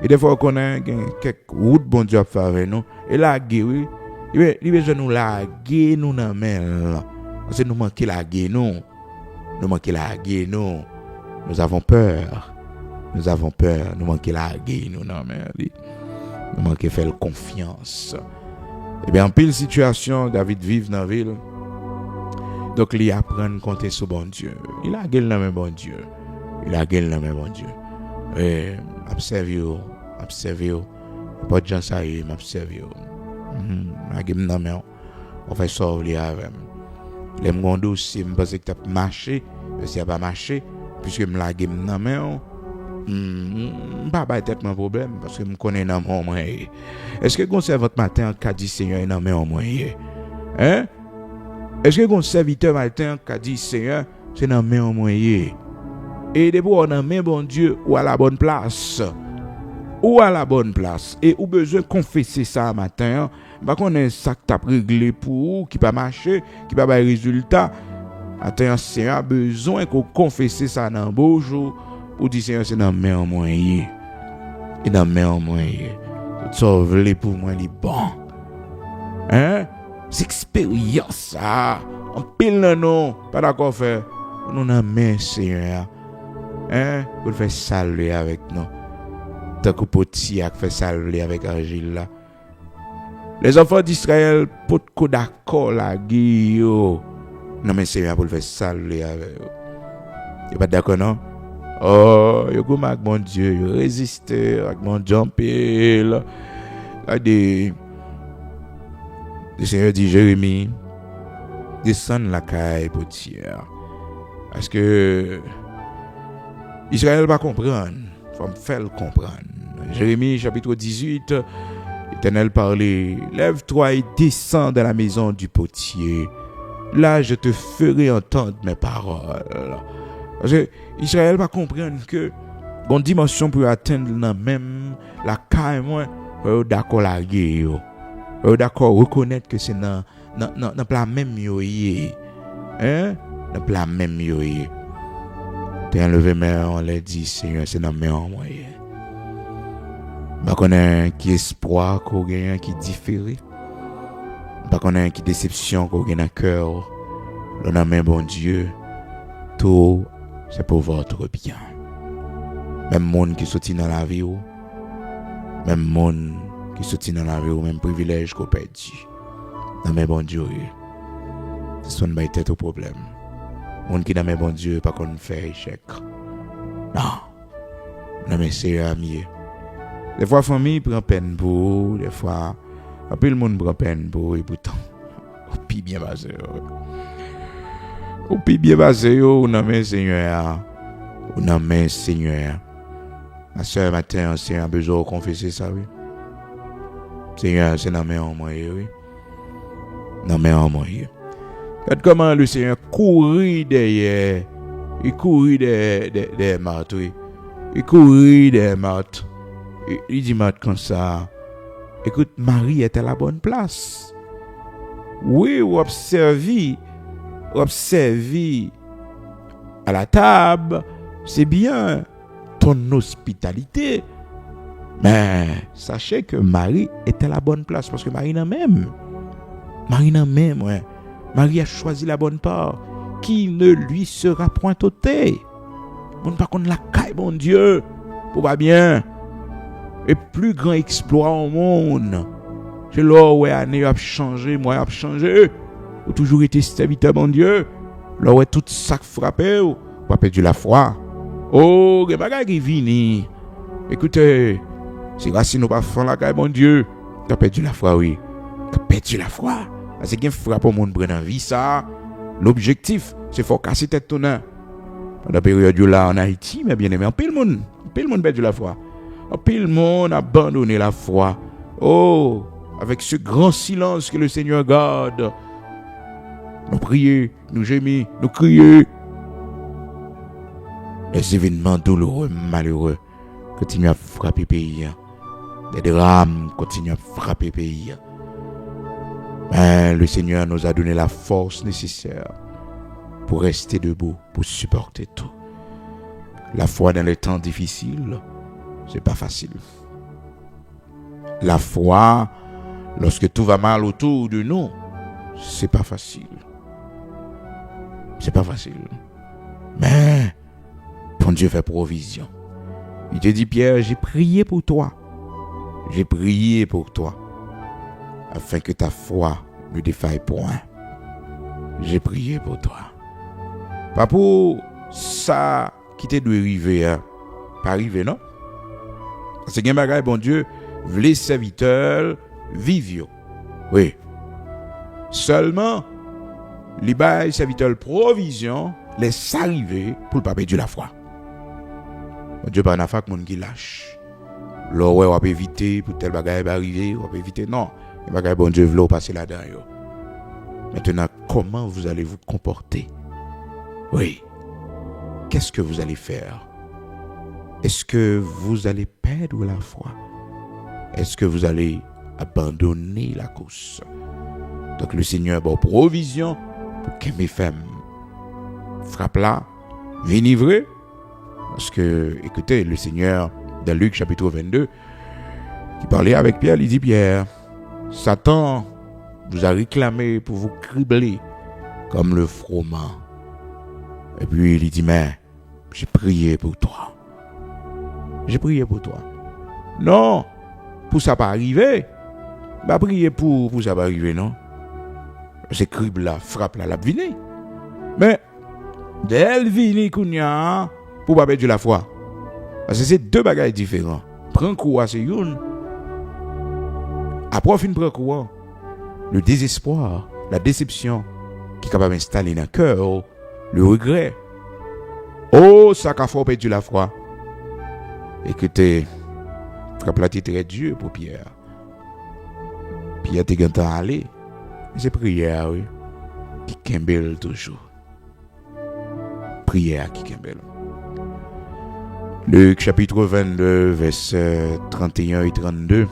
Et des fois, qu'on a quelques routes, bon Dieu, à faire avec nous, et la gueule, oui, il veut nous la gueule, nous, dans là. Parce que nous manquons la gueule, nous. Nous manquons la gueule, nous. Nous avons peur. Nous manquons la gueule, nous, non, mais nous manquons faire confiance. Eh bien, en pile situation, David vive dans la ville. Donc, il apprend à compter sur bon Dieu. Il a gueule dans mes bon Dieu. Et, observe. Pas de gens ça y est, m'observe. La gueule dans mes on fait sauver avec. Les mon dossier, je pense que tu as marché. Si tu n'as pas marché, puisque je la gueule dans mes pas tête mon problème parce que je connais dans mon moyen. Est-ce que vous savez votre matin en cas dit Seigneur dans mon moyen? Hein? Est-ce que vous serviteur matin en cas dit Seigneur c'est dans mon moyen? Et depuis on a mis bon Dieu ou à la bonne place. Et ou besoin confesser ça matin, pas qu'on ait ça que t'as réglé pour qui pas marcher, qui pas avoir résultat. Attends, Seigneur a besoin qu'on confesse ça dans beau jour. Ou dit Seigneur c'est dans mes moyens. Et dans mes moyens. Sauve-les pour moi les bons. Hein? C'est expérience ça. En pile non, pas d'accord faire. Nous dans mes Seigneur. Hein? Pour faire saluer avec nous. Tant que petit a fait saluer avec argile là. Les enfants d'Israël pour d'accord la guillot. Non mais Seigneur pour faire saluer avec eux. Tu pas d'accord non? Oh, yo go avec mon Dieu, yo résister avec mon jumper là. Le Seigneur dit Jérémie, descends la caille potière. Parce que Israël va comprendre, faut me faire le comprendre. Jérémie chapitre 18, l'Éternel parlait, lève-toi et descends dans la maison du potier. Là, je te ferai entendre mes paroles. Parce que Israël va comprendre que bon dimension pour atteindre même la caille moi d'accord la guerre d'accord reconnaître que c'est dans plan même yoyé hein dans plan même yoyé t'es enlevé mais on l'a dit Seigneur c'est dans même moyen pas connait qui espoir qu'on gagne qui différé pas connait qui déception qu'on gagne dans cœur dans même bon Dieu tout c'est pour votre bien. Même monde qui sortit dans la vie, même monde qui sortit dans la vie, même privilège qu'on perdu. Dans mes bon Dieu, c'est son bail tête au problème. Monde qui dans mes bon Dieu, pas qu'on fait échec. Non, mais c'est ami. Des fois, famille prend peine pour, des fois, après le monde prend peine pour, et pourtant, au pire bien basé. Au pire bien basé, on a mes Seigneur. Ma soeur matin, Seigneur a besoin de confesser ça, oui. Seigneur, c'est dans mes moyens, oui. Dans mes moyens. Regarde comment le Seigneur courit derrière. Il courit des martes, oui. Il courit des martes. Il dit martes comme ça. Écoute, Marie est à la bonne place. Oui, observez à la table, c'est bien ton hospitalité. Mais sachez que Marie est à la bonne place parce que Marie n'a même, ouais. Marie a choisi la bonne part qui ne lui sera point ôtée. Mon par contre la caille, mon Dieu, pour pas bien. Et plus grand exploit au monde. C'est là où année a changé, moi a changé. Ou toujours été serviteur, mon Dieu. Là où tout ça frappé, ou pas perdu la foi. Oh, les bagages qui viennent. Écoutez, si racine nous pas fond la caille, mon Dieu, tu as perdu la foi, oui. Tu as perdu la foi. Parce que frappe au monde prendre en vie ça. L'objectif, c'est faut casser tête ton Dans la période là en Haïti, mais bien aimé, en pile monde perdu la foi. En pile monde a abandonné la foi. Oh, avec ce grand silence que le Seigneur garde. Nous prions, nous gémissons, nous crions. les événements douloureux, malheureux, continuent à frapper le pays. Les drames continuent à frapper le pays. Mais le Seigneur nous a donné la force nécessaire pour rester debout, pour supporter tout. La foi dans les temps difficiles, c'est pas facile. La foi, lorsque tout va mal autour de nous, c'est pas facile. C'est pas facile. Mais, bon Dieu fait provision. Il te dit, Pierre, j'ai prié pour toi. J'ai prié pour toi. Afin que ta foi ne défaille point. J'ai prié pour toi. Pas pour ça qui t'est dû arriver, hein. Pas arriver, non? C'est un bagage, bon Dieu, les serviteurs vivent. Oui. Seulement, les bails serviteurs provision laisse arriver pour le pas perdre la foi. Bon Dieu, pas un affaire que mon qui lâche. Là, ouais, on va éviter pour tel bagage arriver, on va éviter. Non, le bagage, bon Dieu, veut passer là-dedans. Maintenant, comment vous allez vous comporter? Oui. Qu'est-ce que vous allez faire? Est-ce que vous allez perdre la foi? Est-ce que vous allez abandonner la course? Donc le Seigneur a bon provision pour que mes femmes frappent là, vinivrées. Parce que, écoutez, le Seigneur, dans Luc chapitre 22, qui parlait avec Pierre, il dit, Pierre, Satan vous a réclamé pour vous cribler comme le froment. Et puis il dit, mais j'ai prié pour toi. J'ai prié pour toi. Non, pour ça pas arriver. Bah prier pour ça pas arriver, non. C'est crible là, frappe là, la vini. Mais d'elle vini kounya pour pas perdre la foi. Parce que c'est deux bagages différents. Prends quoi c'est une. Après fin prend quoi? Le désespoir, la déception qui est capable d'installer dans le cœur, le regret. Oh, ça qu'a fait perdre la foi. Écoutez, frappe là très dur pour Pierre. Pierre t'es content à aller. C'est prière, oui, qui kembel toujours. Prière qui kembel. Luc chapitre 22, versets 31 et 32.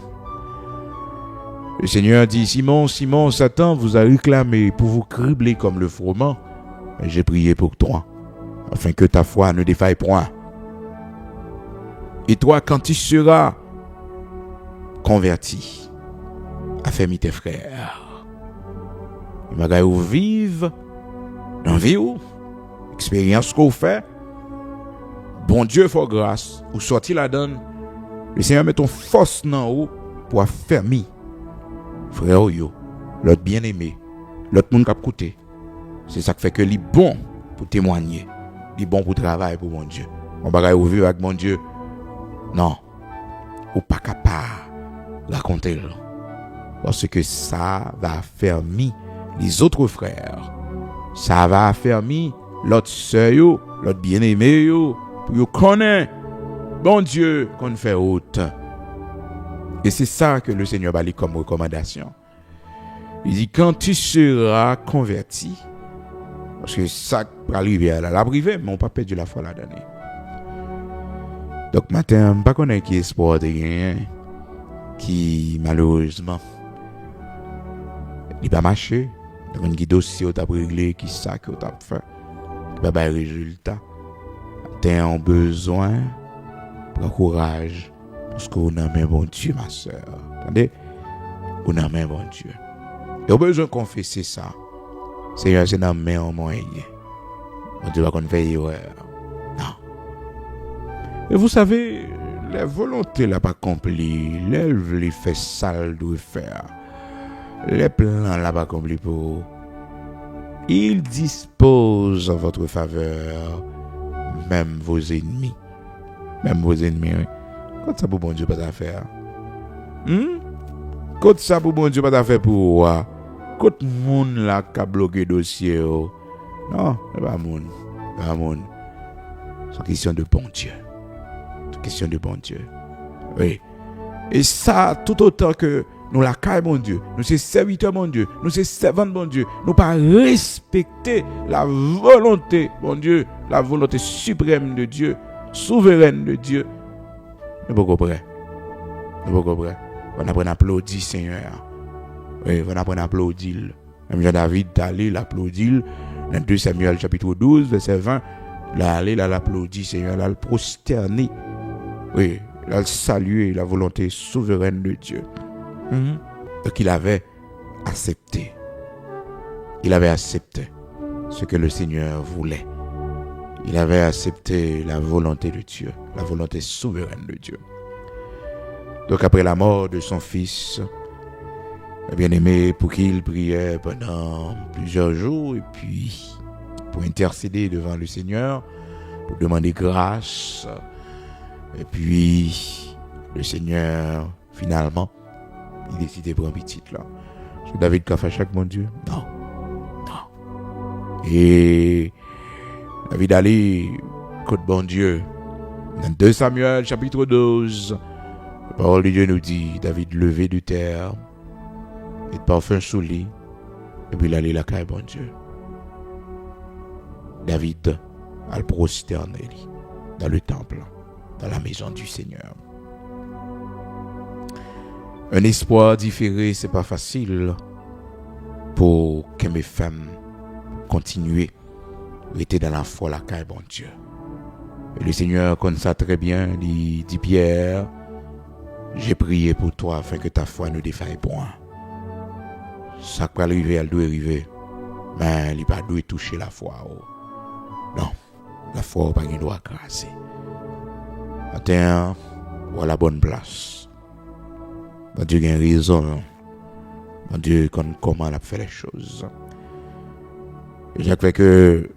Le Seigneur dit, Simon, Simon, Satan vous a réclamé pour vous cribler comme le froment. Mais j'ai prié pour toi, afin que ta foi ne défaille point. Et toi, quand tu seras converti, affermis tes frères. Il va vous vivre dans la vie, expérience qu'on fait. Bon Dieu, faut grâce. Ou sortir la donne. Le Seigneur met ton force dans haut pour affermir. Frère, l'autre bien-aimé, l'autre monde qui a coûté. C'est ça qui fait que les bon pour témoigner. Les bon pour travailler pour mon Dieu. On va vivre avec mon Dieu. Non. Ou pas capable de raconter. Parce que ça va affermir les autres frères. Ça va affermir l'autre sœur, l'autre bien-aimé, pour vous connaître, bon Dieu, qu'on fait autre. Et c'est ça que le Seigneur va lui comme recommandation. Il dit, quand tu seras converti, parce que ça va arriver à la privée, mais on ne peut pas perdre la foi là-dedans. Donc, matin, je ne sais pas qui espoir de rien, qui malheureusement, il n'a pas marché. Donc, un dossier qui a réglé, qui ça que tu as fait, qui n'a pas de résultat. Tu as besoin de courage, parce qu'on a un bon Dieu, ma soeur. Attendez? On a un bon Dieu. Et on a besoin de confesser ça. Seigneur, c'est dans la main en moyen. On ne doit pas faire erreur. Non. Et vous savez, la volonté n'a pas accomplie. L'œuvre les fait sale de faire. Les plans là pas accomplis pour. Il dispose en votre faveur, même vos ennemis. Même vos ennemis. Oui. Quand ça pour bon Dieu pas d'affaire. Quand ça pour bon Dieu pas d'affaire pour moi. Quand moun là qui a bloqué dossier. Non, c'est pas moun. Pas moun. C'est question de bon Dieu. C'est question de bon Dieu. Oui. Et ça, tout autant que nous la caille mon Dieu, nous c'est serviteurs mon Dieu, nous c'est servantes mon Dieu, nous pas respecter la volonté mon Dieu, la volonté suprême de Dieu, souveraine de Dieu. Nous pas comprendre. Nous pas comprendre. On apprend à applaudir Seigneur. Oui, on apprend à applaudir. Même Jean-David allé l'applaudir dans 2 Samuel chapitre 12 verset 20, là allé là l'applaudit Seigneur, là le prosterner. Oui, là le saluer la volonté souveraine de Dieu. Donc il avait accepté. Il avait accepté ce que le Seigneur voulait. Il avait accepté la volonté de Dieu, la volonté souveraine de Dieu. Donc après la mort de son fils, bien-aimé, pour qu'il priait pendant plusieurs jours et puis pour intercéder devant le Seigneur, pour demander grâce. Et puis le Seigneur, finalement, il décide de prendre petit là. C'est David qui a fait chaque mon Dieu? Non. Et David allait côté bon Dieu. Dans 2 Samuel chapitre 12, la parole de Dieu nous dit, David levé de terre, et de parfum sous lui, et puis il allait la caille bon Dieu. David a le prosterné dans le temple, dans la maison du Seigneur. Un espoir différé, c'est pas facile pour que mes femmes continuent à rester dans la foi, la caille bon Dieu. Et le Seigneur connaît ça très bien, il dit Pierre, j'ai prié pour toi afin que ta foi ne défaille point. Ça peut arriver, elle doit arriver. Mais il pas doit toucher la foi. Non, la foi pas doit crasser. Attends, ou à la bonne place. Bon Dieu a raison. Bon Dieu connaît comment il a fait les choses. Et j'ai fait que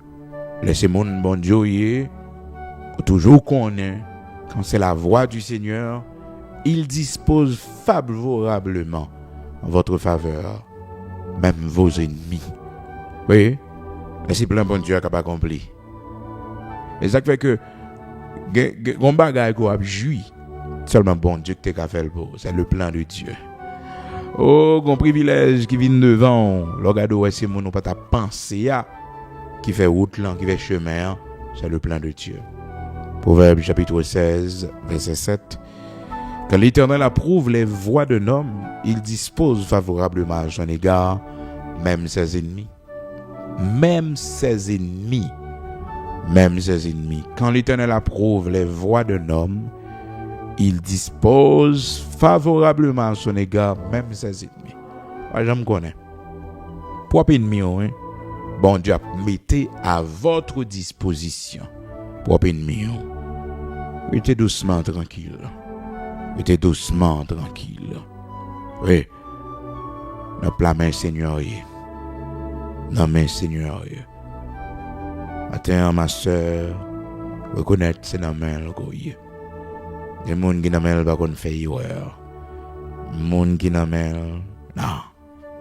laissez mon bon Dieu toujours connaître quand c'est la voix du Seigneur, il dispose favorablement en votre faveur, même vos ennemis. Oui, mais c'est plein bon Dieu qui n'a pas accompli. Et ça fait que on bagaille qu'on a joui, seulement bon Dieu qui t'a fait le beau, c'est le plan de Dieu. Oh, un privilège qui vient devant, regardez c'est mon pas ta pensée qui fait route là, qui fait chemin, c'est le plan de Dieu. Proverbe chapitre 16, verset 7. Quand l'Éternel approuve les voies d'un homme, il dispose favorablement à son égard, même ses ennemis. Même ses ennemis. Même ses ennemis. Quand l'Éternel approuve les voies d'un homme, il dispose favorablement à son égard, même ses ennemis. Moi, je me connais. Propre ennemi, hein? Bon Dieu, mettez à votre disposition. Propre ennemi, hein? Mettez doucement, tranquille. Mettez doucement, tranquille. Oui. La main Seigneur. La main Seigneur. Attends, ma soeur, reconnaître c'est la main. Les gens qui n'ont pas de faire erreur. Les gens qui n'ont pas, non,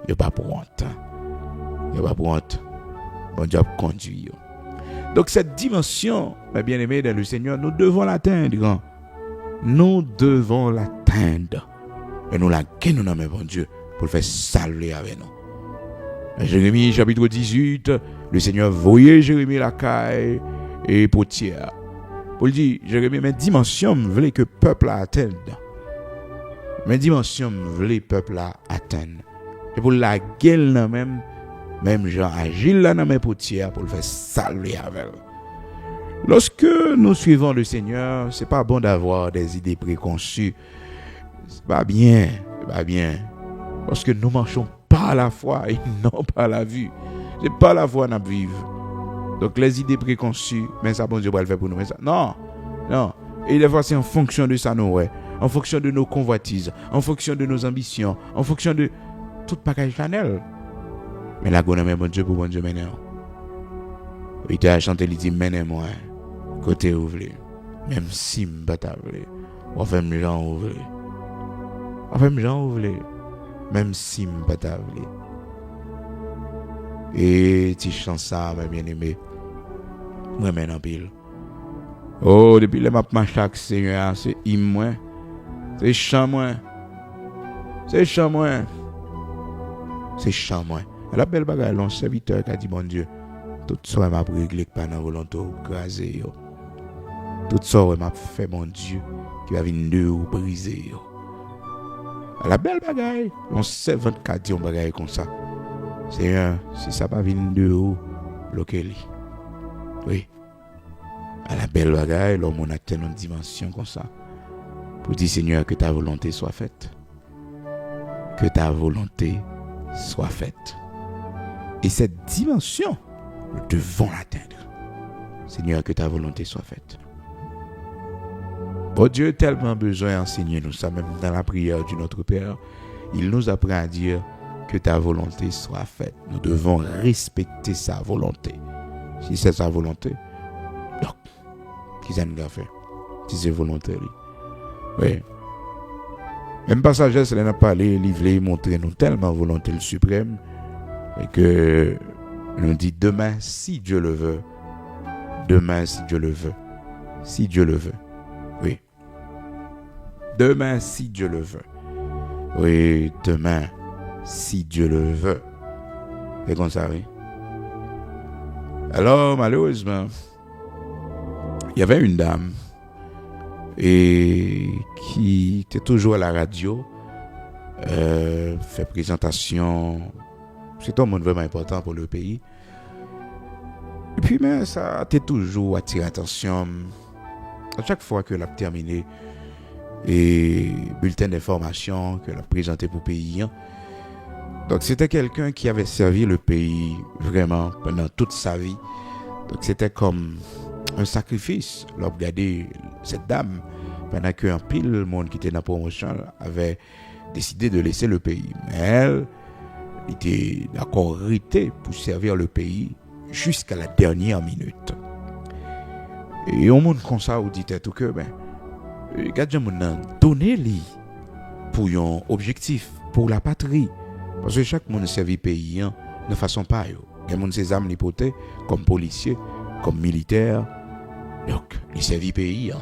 il n'y a pas pour honte. Il n'y a pas pour honte. Bon Dieu conduit. Donc cette dimension, mes bien-aimés dans le Seigneur, nous devons l'atteindre. Nous devons l'atteindre. Et nous la gagnons dans bon Dieu pour le faire saluer avec nous. Dans Jérémie chapitre 18, le Seigneur voyait Jérémie la caille et potière. Pour lui dire, Jérémie, mes dimensions voulaient que le peuple atteigne. Mes dimensions voulaient que le peuple atteigne. Et pour la gueule même Jean agile là dans mes potières pour le faire saluer avec. Lorsque nous suivons le Seigneur, c'est pas bon d'avoir des idées préconçues. C'est pas bien. Parce que nous marchons par la foi et non par la vue. C'est pas la foi qu'on vivre. Donc les idées préconçues, mais ça bon Dieu va le faire pour nous. Mais ça, non. Et des fois c'est en fonction de ça nous ouais, en fonction de nos convoitises, en fonction de nos ambitions, en fonction de tout package Chanel. Mais la gonne mais bon Dieu pour bon Dieu maintenant. Il t'a chanté il dit moi côté ouvre. Même si m'pas ta vle. On fait m'jan ouvre. Même si m'pas ta vle. Et tu chantes ça mes bien-aimés. Moi maintenant pile. Oh, depuis le m'a chaque Seigneur, c'est moi. C'est chant moi. C'est champ moi. C'est champ moi. La belle bagarre, l'on serviteur qui a dit, mon Dieu, tout ça m'a réglé pas dans volonté craser yo. Tout ça m'a fait, mon Dieu, qui va venir de ou briser yo. La belle bagarre, on sait 24 ans bagarre comme ça. C'est un, si ça pas venir de ou, bloqué. Oui. À la belle bagarre, l'homme on a tellement une dimension comme ça. Pour dire, Seigneur, que ta volonté soit faite. Que ta volonté soit faite. Et cette dimension, nous devons l'atteindre. Seigneur, que ta volonté soit faite. Bon Dieu, tellement besoin d'enseigner nous ça, même dans la prière du Notre Père. Il nous apprend à dire que ta volonté soit faite. Nous devons respecter sa volonté. Si c'est sa volonté, donc, qu'est-ce qu'on doit faire? Si c'est volontaire. Oui. Même pas sagesse, elle n'a pas parlé, livré, montrer nous tellement volonté le suprême. Et que nous dit demain, si Dieu le veut. Demain, si Dieu le veut. Si Dieu le veut. Oui. Demain, si Dieu le veut. Oui, demain, si Dieu le veut. C'est comme ça, oui. Alors, malheureusement, il y avait une dame et qui était toujours à la radio, fait présentation. C'est un monde vraiment important pour le pays. Et puis, mais ça a toujours attiré l'attention. À chaque fois que l'a terminé et bulletin d'information que l'a présenté pour le pays. Donc, c'était quelqu'un qui avait servi le pays vraiment pendant toute sa vie. Donc, c'était comme un sacrifice. L'a regardé cette dame pendant qu'un pile monde qui était dans la promotion avait décidé de laisser le pays. Mais elle était d'accord rité pour servir le pays jusqu'à la dernière minute. Et au monde comme ça, on dit tout que regarde mon donner lui pour un objectif pour la patrie parce que chaque monde servi pays de façon pas yo. Il y a monde ses âmes l'hypothèse comme policier, comme militaire. Donc, il servi pays.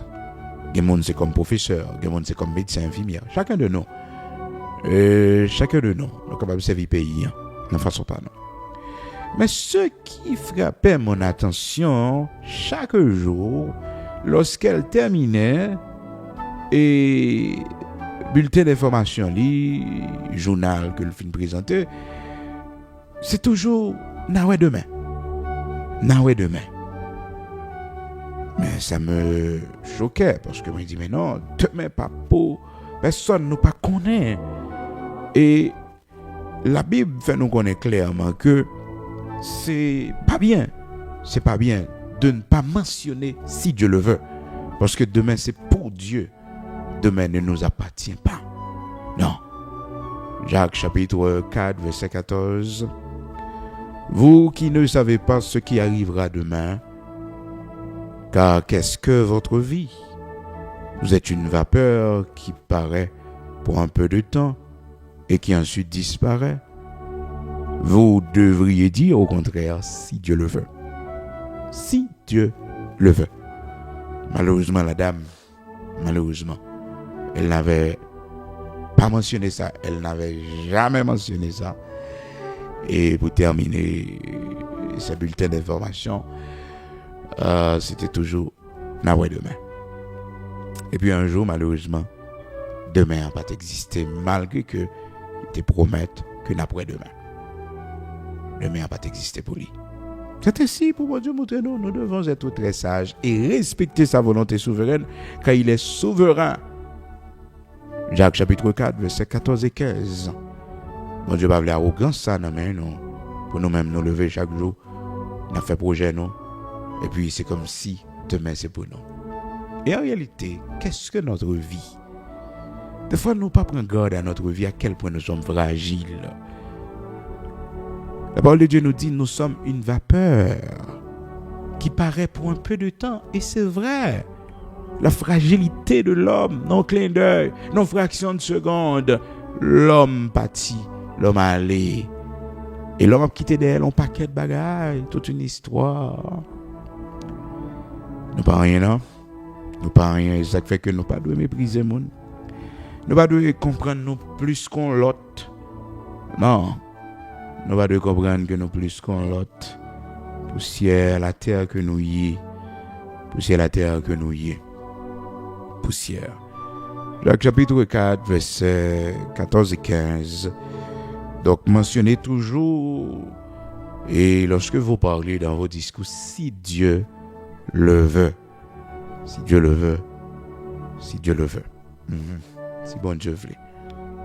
Il y a monde c'est comme professeur, il y a monde c'est comme médecin, infirmière. Chacun de nous est capable de servir pays de façon pas non. Mais ce qui frappait mon attention chaque jour, lorsqu'elle terminait et bulletin d'information, journal que le film présentait, c'est toujours Naoué demain. Naoué demain. Mais ça me choquait parce que moi je dis mais non, demain pas pour personne nous pas connaît. Et la Bible fait nous connaître clairement que c'est pas bien de ne pas mentionner si Dieu le veut. Parce que demain c'est pour Dieu. Demain ne nous appartient pas. Non. Jacques chapitre 4 verset 14. Vous qui ne savez pas ce qui arrivera demain, car qu'est-ce que votre vie? Vous êtes une vapeur qui paraît pour un peu de temps et qui ensuite disparaît. Vous devriez dire au contraire, si Dieu le veut. Si Dieu le veut. Malheureusement, la dame, elle n'avait pas mentionné ça. Elle n'avait jamais mentionné ça. Et pour terminer ce bulletin d'information, c'était toujours Naoué demain. Et puis un jour, malheureusement, demain n'a pas existé, malgré que te promettent que n'après-demain. Demain n'a pas existé pour lui. C'est ainsi pour Dieu montrer nous devons être très sages et respecter sa volonté souveraine, car il est souverain. Jacques chapitre 4, versets 14 et 15. Mon Dieu va avoir l'arrogance ça dans nous. Pour nous-mêmes nous lever chaque jour, on a fait projet nous. Et puis c'est comme si demain c'est pour nous. Et en réalité, qu'est-ce que notre vie? Des fois, nous ne pas prendre garde à notre vie, à quel point nous sommes fragiles. La parole de Dieu nous dit, nous sommes une vapeur qui paraît pour un peu de temps. Et c'est vrai. La fragilité de l'homme, non clin d'œil, non fraction de seconde, l'homme pâtit, l'homme allé. Et l'homme a quitté d'elle un paquet de bagailles, toute une histoire. Nous pas rien, non? Nous pas rien. Ça fait que nous pas de mépriser monde. Nous pas de comprendre nous plus qu'on l'autre. Non. Nous pas de comprendre que nous plus qu'on l'autre. Poussière la terre que nous y est. Poussière la terre que nous y est. Poussière. Jacques chapitre 4, versets 14 et 15. Donc mentionnez toujours, et lorsque vous parlez dans vos discours, si Dieu le veut. Si Dieu le veut. Si Dieu le veut. Si bon Dieu veut.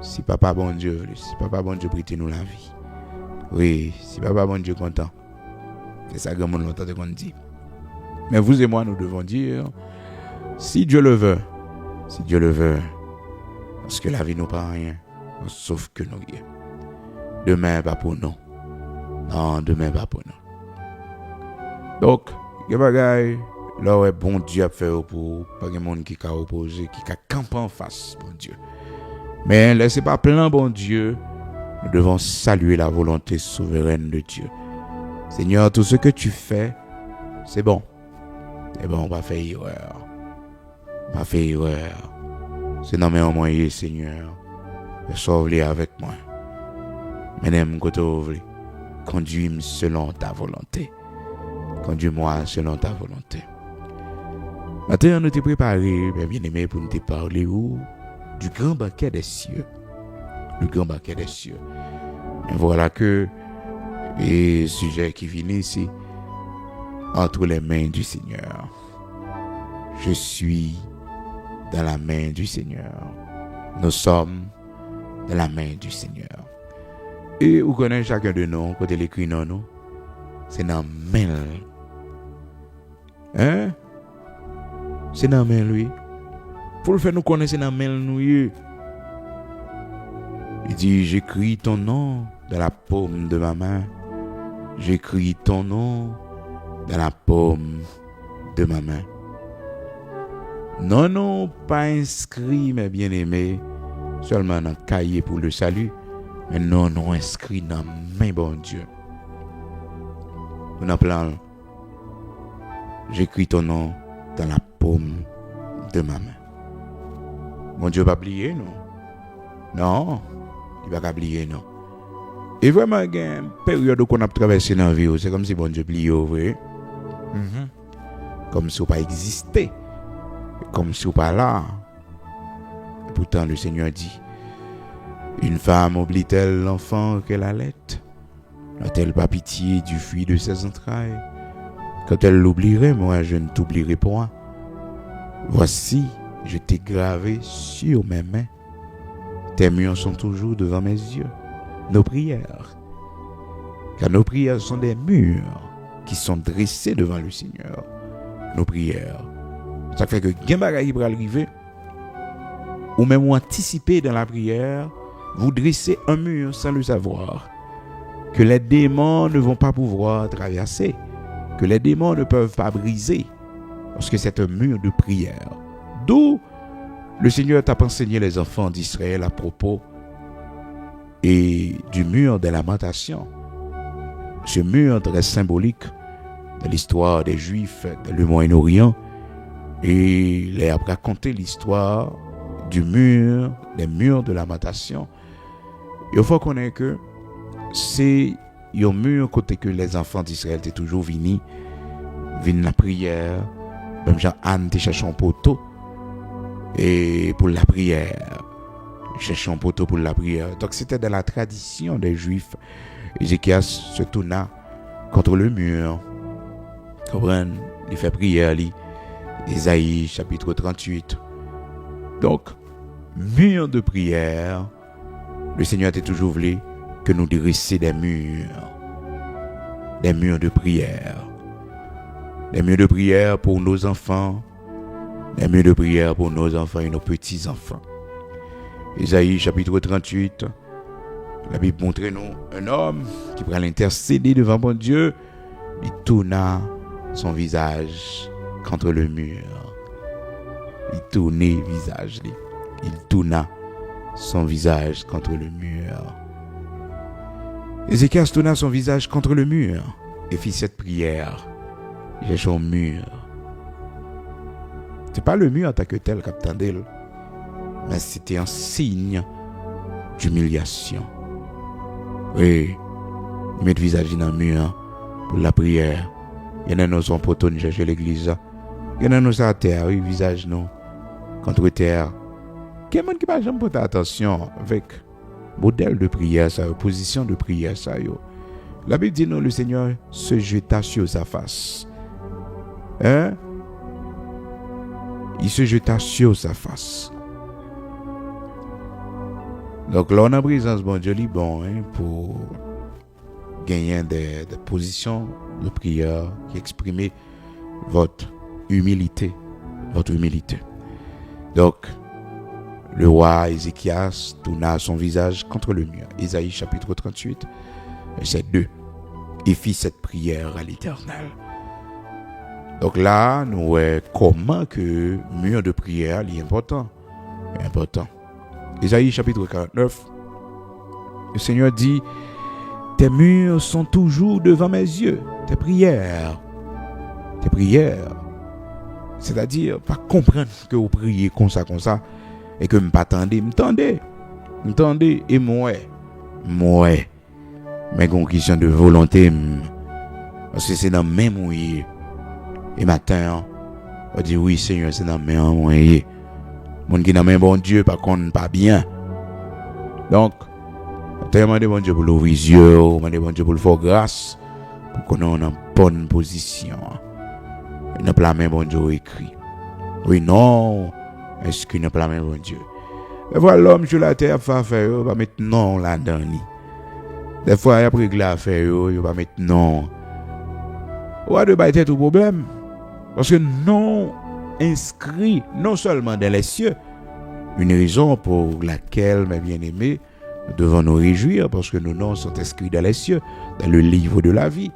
Si papa bon Dieu veut. Si papa bon Dieu prête nous la vie. Oui, si papa bon Dieu content. C'est ça que mon longtemps qu'on dit. Mais vous et moi, nous devons dire, si Dieu le veut. Si Dieu le veut. Parce que la vie nous pas rien. Sauf que nous y est. Demain pas pour nous. Non, demain pas pour nous. Donc, il y a bagaille. Là où bon Dieu a fait pour pas de monde qui a opposé, qui a campé en face, bon Dieu. Mais laissez pas plein bon Dieu. Nous devons saluer la volonté souveraine de Dieu. Seigneur, tout ce que tu fais, c'est bon. C'est bon, on va faire erreur. On va faire erreur. C'est dans mes moyens, Seigneur. Sauve-les avec moi. Menem kotovle. Conduis-moi selon ta volonté. Conduis-moi selon ta volonté. Maintenant, nous t'es préparé, bien aimé, pour nous te parler du grand banquet des cieux. Le grand banquet des cieux. Et voilà que les sujets qui viennent ici, entre les mains du Seigneur. Je suis dans la main du Seigneur. Nous sommes dans la main du Seigneur. Et vous connaissez chacun de nous, quand il écrit non, nous, c'est dans la main. Hein? C'est dans la main, lui. Pour le faire, nous connaissons dans la main, nous. Il dit, j'écris ton nom dans la paume de ma main. J'écris ton nom dans la paume de ma main. Non, pas inscrit, mes bien-aimés, seulement dans le cahier pour le salut, mais non, inscrit dans la main, bon Dieu. On a plein. J'écris ton nom dans la paume de ma main. Mon Dieu va oublier, non? Non, il va pas oublier, non. Et vraiment, il y a une période qu'on a traversé dans la vie, c'est comme si bon Dieu oublié, vrai? Comme si on pas existé. Comme si on pas là. Et pourtant, le Seigneur dit, une femme oublie-t-elle l'enfant qu'elle allait? N'a-t-elle pas pitié du fruit de ses entrailles? Quand elle l'oublierait, moi, je ne t'oublierai point. Voici, je t'ai gravé sur mes mains. Tes murs sont toujours devant mes yeux. Nos prières. Car nos prières sont des murs qui sont dressés devant le Seigneur. Nos prières. Ça fait que Gembagaï va arriver, ou même anticiper dans la prière, vous dressez un mur sans le savoir. Que les démons ne vont pas pouvoir traverser. Que les démons ne peuvent pas briser. Parce que c'est un mur de prière. D'où le Seigneur t'a enseigné les enfants d'Israël à propos et du mur des lamentations. Ce mur très symbolique de l'histoire des Juifs dans le Moyen-Orient. Et il a raconté l'histoire du mur, des murs de lamentation. Il faut connaître que c'est un mur côté que les enfants d'Israël étaient toujours venus la prière. Même Jean-Anne te cherché un poteau et pour la prière. Cherché un poteau pour la prière. Donc c'était dans la tradition des Juifs. Ézéchias se tourna contre le mur. Comprenez? Il fait prière. Ésaïe chapitre 38. Donc, mur de prière. Le Seigneur a toujours voulu que nous dressions des murs. Des murs de prière. Des murs de prière pour nos enfants. Des murs de prière pour nos enfants et nos petits-enfants. Ésaïe chapitre 38. La Bible montre nous un homme qui prend l'intercéder devant bon Dieu. Il tourna son visage contre le mur. Il tournait visage. Il tourna son visage contre le mur. Ézéchias tourna son visage contre le mur et fit cette prière. J'ai son mur. C'est pas le mur en tant que tel, capitaine. mais c'était un signe d'humiliation. Oui, il met le visage dans le mur pour la prière. Il y en a nous sont poteaux de chercher l'église. Il y en a nous à terre, oui, visage nous contre terre. Quelqu'un qui va jamais porter attention avec modèle de prière, ça, position de prière, ça. Yo. La Bible dit non, le Seigneur se jeta sur sa face. Hein? Il se jeta sur sa face. Donc là, on a présence bon Dieu bon hein, pour gagner des positions de prière qui expriment votre humilité. Votre humilité. Donc, le roi Ézéchias tourna son visage contre le mur. Ésaïe chapitre 38, verset 2. Et fit cette prière à l'Éternel. Donc là, nous voyons comment que mur de prière est important. C'est important. Ésaïe chapitre 49, le Seigneur dit, tes murs sont toujours devant mes yeux. Tes prières. C'est-à-dire, pas comprendre que vous priez comme ça, et que je ne m'attendais, m'tendez, et moi, mais une question de volonté, parce que c'est dans le même moyen. Et matin, on dit oui, Seigneur, c'est dans le même moyen. Mon qui n'a même bon Dieu, par contre, pas bien. Donc, je demande bon Dieu pour l'ouvrir les yeux, je demande bon Dieu pour le faire grâce, pour qu'on ait une bonne position. Il n'a pas la main bon Dieu écrit. Oui, non. Est-ce qu'il n'a pas la main bon Dieu? Des fois, l'homme sur la terre va faire, il va mettre non là-dedans. Des fois, il a pris la faire, il va mettre non. Ou à de battre tout problème. Parce que non inscrit, non seulement dans les cieux, une raison pour laquelle, mes bien-aimés, nous devons nous réjouir, parce que nos noms sont inscrits dans les cieux, dans le livre de la vie.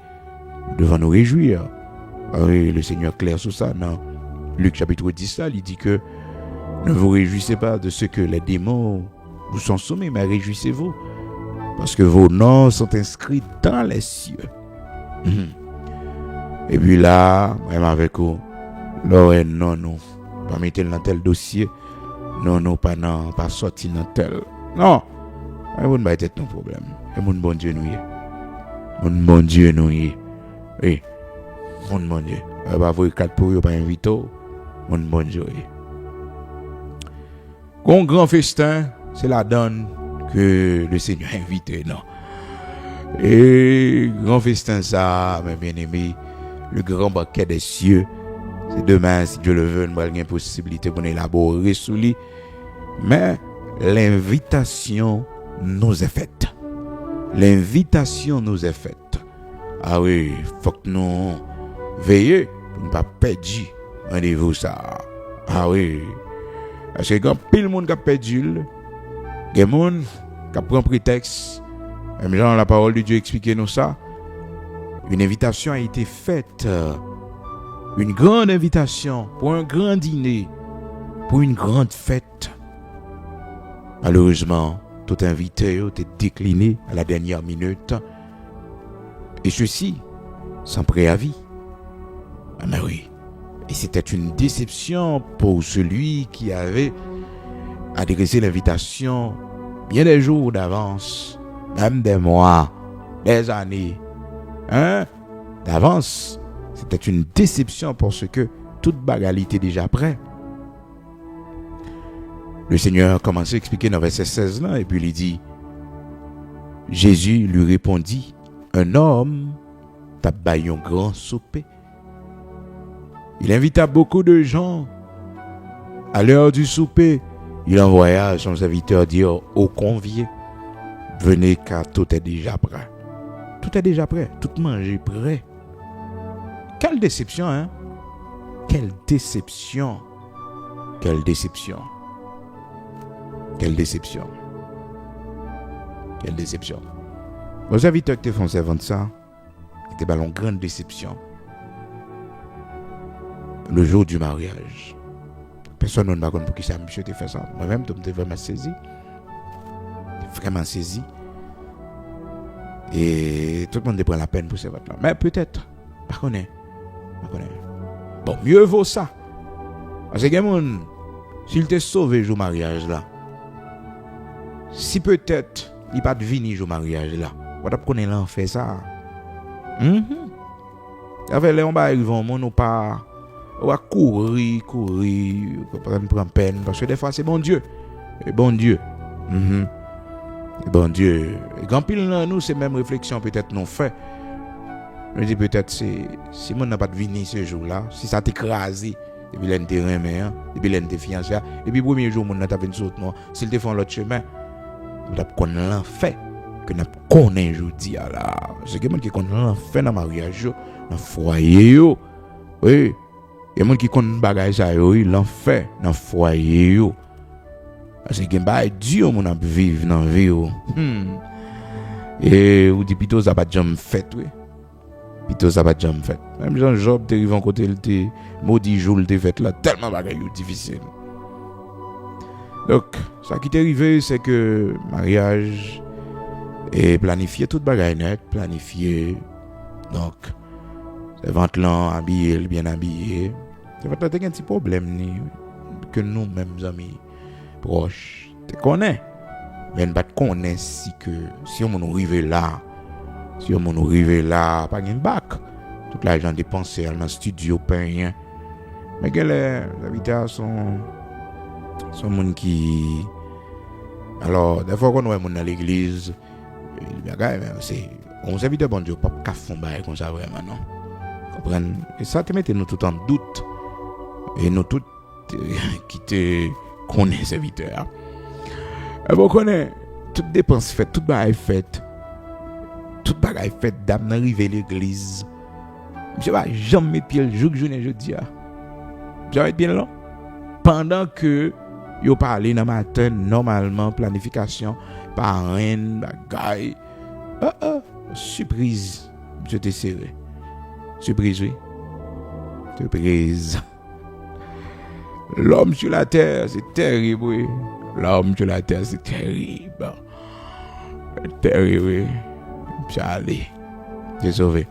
Nous devons nous réjouir. Ah oui, le Seigneur clair sur ça, dans Luc chapitre 10, il dit que ne vous réjouissez pas de ce que les démons vous sont soumis, mais réjouissez-vous, parce que vos noms sont inscrits dans les cieux. Et puis là, même avec vous, là, non, pas mettre dans tel dossier, non, pas sortir dans tel. Non, vous ne va être ton problème. Et mon bon Dieu nous y est. Mon bon Dieu nous y est. Oui, mon bon Dieu. Va vous 4 pour vous, pas inviter. Mon bon Dieu. Un grand festin, c'est la donne que le Seigneur a invité, non. Et grand festin, ça, mes bien-aimés, le grand banquet des cieux, c'est demain, si Dieu le veut, nous avons une possibilité pour élaborer sous lui. Mais l'invitation nous est faite. L'invitation nous est faite. Ah oui, il faut que nous veillions pour ne pas perdre rendez-vous ça. Ah oui. Parce que quand pile le monde qui a perdu, il y a des gens qui prennent prétexte. Même genre la parole de Dieu explique nous ça. Une invitation a été faite. Une grande invitation pour un grand dîner, pour une grande fête. Malheureusement, tout invité a été décliné à la dernière minute. Et ceci, sans préavis. Ah mais oui. Et c'était une déception pour celui qui avait adressé l'invitation bien des jours d'avance, même des mois, des années, d'avance. C'était une déception parce que toute bagarre était déjà prête. Le Seigneur a commencé à expliquer dans verset 16 là, et puis il dit, Jésus lui répondit, un homme t'a baillé un grand souper. Il invita beaucoup de gens. À l'heure du souper, il envoya son serviteur dire aux conviés, venez car tout est déjà prêt. Tout est déjà prêt, tout manger prêt. Quelle déception, hein? Quelle déception. Quelle déception. Quelle déception. Quelle déception. Vos serviteurs qui te font servant ça, c'était une grande déception. Le jour du mariage. Personne ne m'a dit pour qui ça, monsieur, te fait ça. Moi-même, je me vraiment saisi. Vraiment saisi. Et tout le monde prend la peine pour ce vote-là. Mais peut-être, pas connaît. Bon, mieux vaut ça. Parce que les gens s'il te sauvé au mariage là, si peut-être il pas de venir au mariage là, on t'a connaît l'en fait ça. Avec les on va arriver au monde ou pas, on va courir, prendre peine parce que des fois c'est bon Dieu. Et bon Dieu. Et bon Dieu. Et quand pile nous c'est même réflexion peut-être nous fait. Je dis peut-être si mon n'a pas de venir ce jour-là, si ça t'écrasé depuis l'intérêt depuis l'intérêt fiancé, depuis le premier jour mon n'a pas venu sur nous, s'il te font l'autre chemin, on a connaît l'enfer que n'a connaît aujourd'hui là. C'est quelqu'un qui connaît l'enfer dans mariage, dans foyer yo. Oui. Il y a des gens qui connaissent bagage ça yo, l'enfer dans foyer yo. Parce que bah Dieu mon a vivre dans vie yo. Et ou dit plutôt ça pas jamais fait oui. Plutôt ça pas jamais fait. Même Jean Job t'es arrivé en côté il était maudit jour il était fait là tellement bagage difficile. Donc ça qui t'est arrivé c'est que mariage et planifier toute bagage net, planifier donc c'est ventre là habillé bien habillé. C'est pas un petit problème ni que nous mêmes amis proches te connais. Mais pas te connais si on arrive là. Si on arrive là, pas de bac. Toute l'argent dépensé dans le studio, pas rien. Mais que les habitants sont gens qui. Alors, des fois, quand on est dans l'église, c'est. On s'invite à bon Dieu, pas de fond comme ça vraiment, non. Comprenez? Et ça te met nous tout en doute. Et nous tous qui te connaissent, serviteurs. Et vous connaissez, toute dépense faite, toute bagaille faite. Toute bagaille faite d'âme arriver à l'église. Je vais jamais mettre pied le jour que je dis. Je vais être bien là. Pendant que yo parlé dans matin normalement planification parrain bagaille. Surprise. Je t'ai serré. Surprise oui. Surprise. L'homme sur la terre, c'est terrible oui. L'homme sur la terre, c'est terrible. Terrible oui. Allez, j'ai sauvé.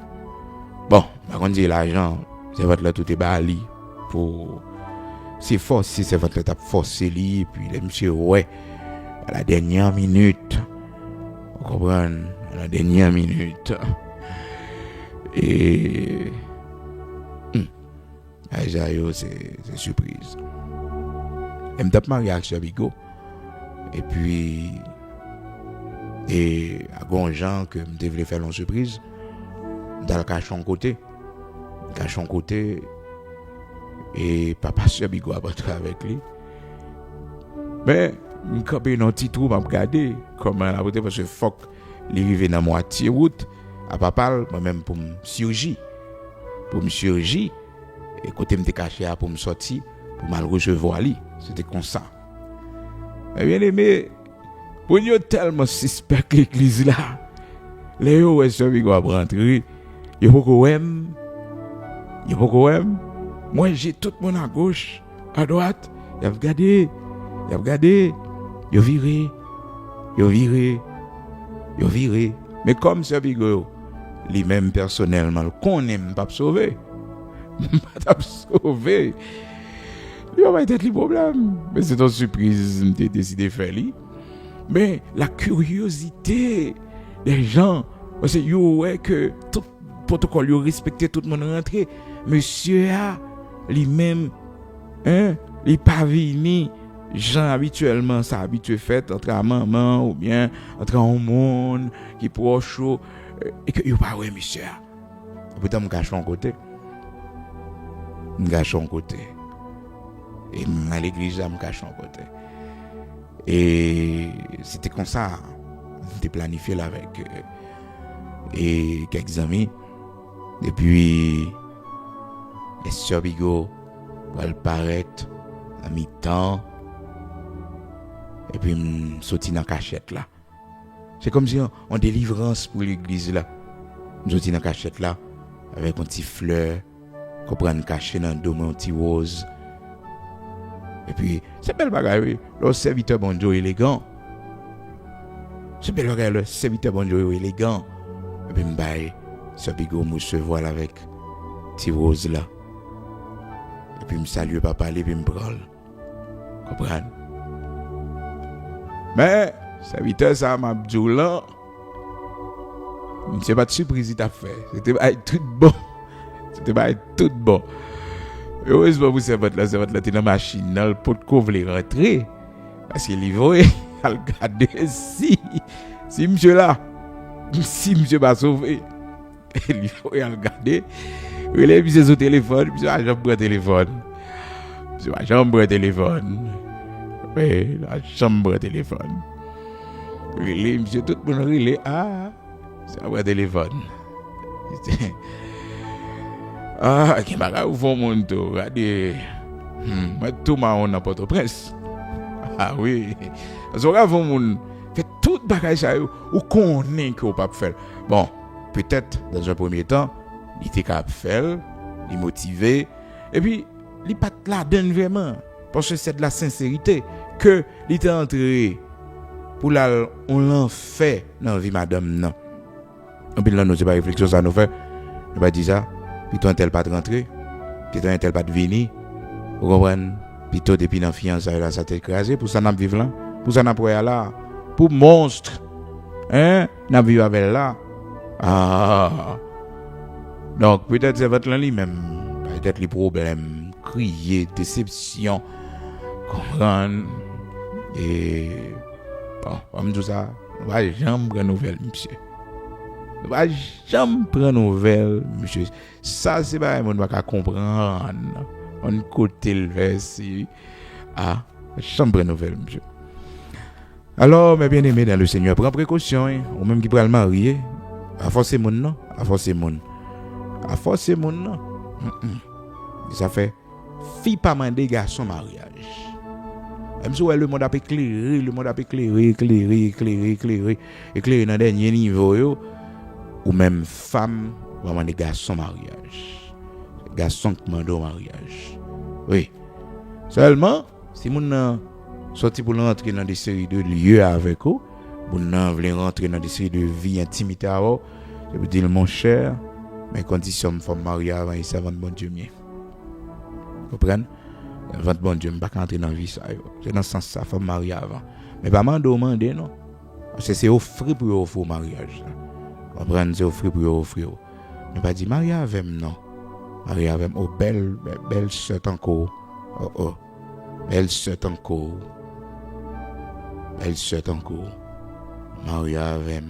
Bon, par contre, l'argent, c'est votre là tout est bali pour. C'est forcé, c'est votre là t'as forcé lui, puis les monsieur, ouais, à la dernière minute. Vous comprenez? À la dernière minute. Et. Ajayo, c'est surprise. Elle me tape ma réaction, Bigo. Et puis. Et à Gonjan que je devais faire une surprise dans le cachon côté et papa sur Bigo a battu avec lui mais je campé dans un petit trou m'a regarder comment la route parce que fuck il arrivé dans moitié route à papa moi même pour me surgir et côté me caché pour me sortir pour mal recevoir lui c'était comme ça mais bien aimé. Pour nous tellement suspect l'église là, les gens qui sont rentrer, il faut que moi j'ai tout le monde à gauche, à droite, il a regardé, il a viré. Mais comme ce bigo, lui-même personnellement, qu'on n'aime pas sauver, il va être le problème. Mais c'est une surprise, j'ai décidé de faire lui. Mais la curiosité des gens, parce que yo ouais que tout protocole yo respecté tout le monde rentré, monsieur a lui-même il pas vini gens habituellement ça habitué fait entre un maman ou bien entre un monde qui proche et que yo pas ouais monsieur peut-être me cache son côté et à l'église me cache son côté. Et c'était comme ça. J'étais planifié là avec et quelques amis. Et puis, les sœurs Bigo vont paraître à mi-temps. Et puis, je sorti dans la cachette là. C'est comme si on délivrance pour l'église là. Je sorti dans la cachette là avec un petit fleur, comprendre caché dans le dos, un petit rose. Et puis, c'est belle bagaille, le serviteur bon Dieu élégant. C'est belle bagaille, le serviteur bon Dieu élégant. Et puis, m'baye, ce bigot mousse voile avec petit rose là. Et puis, me salue papa, et puis me prend. Comprendre? Mais, serviteur, ça m'a dit là, c'est pas de surprise qu'il a fait. C'était pas tout bon. C'était pas tout bon. Heureusement, vous savez, là, c'est dans la machine, dans le pot de couvre, les rentrer. Parce qu'il livre, il a regardé si monsieur là, si monsieur va sauver, il faut regarder. Il a mis son téléphone, monsieur a jamais pris téléphone. Monsieur a jamais pris téléphone. Oui, la chambre téléphone. Monsieur, tout le monde relé. Ah, c'est un téléphone. Ah, qui m'a ou font mon tour. Regardez. Moi, tout m'a on n'a pas de presse. Ah oui. Parce que vous mon fait tout bagage ça ou connaît que vous pas faire. Bon, peut-être dans un premier temps, il était capable de faire, il motivé et puis il pas là donne vraiment parce que c'est de la sincérité que il était entré pour la on l'en fait dans vie madame non. Et puis là nous c'est pas réflexion ça nous fait. On va dire ça, puis toi un tel pas de rentrer, puis toi un tel pas de venir. Vous comprenez? Plutôt depuis dans fiançailles là ça t'est écrasé pour ça n'a vivre là, pour ça n'a pas là, pour monstre. Hein? N'a vivre avec là. Ah. Donc peut-être c'est votre là lui-même, peut-être les problèmes, crier, déception, comprendre et bon, comme tout ça, on va jamais prendre nouvelle monsieur. On va jamais prendre nouvelle monsieur. Ça c'est pas on va comprendre. On côté le verset ah chambre nouvelle monsieur. Alors mes bien-aimés dans le Seigneur, prends précaution hein, ou même qui pral marier, à forcer mon non, à forcer mon non. Ça fait fille pas demander garçon mariage. Même si le monde a éclairé, éclairé dans dernier niveau yo, ou même femme va demander garçon mariage. Garçon qui demande au mariage. Oui. Seulement, si mon sorti pour rentrer dans des séries de lieux avec vous, mon veut rentrer dans des séries de vie intimité avec, je vous dis mon cher, mes conditions me font marier avant et ça avant bon Dieu mien. Vous comprenez? Avant bon Dieu, me pas entrer dans vie ça. C'est dans ce sens ça faut marier avant. Mais pas demander non. Parce que c'est offrir pour offrir mariage. Vous comprenez? C'est offrir pour offrir. Ne pas dire marier avec non. Marié avec oh belle sœur encore. Oh belle sœur encore. Marié avec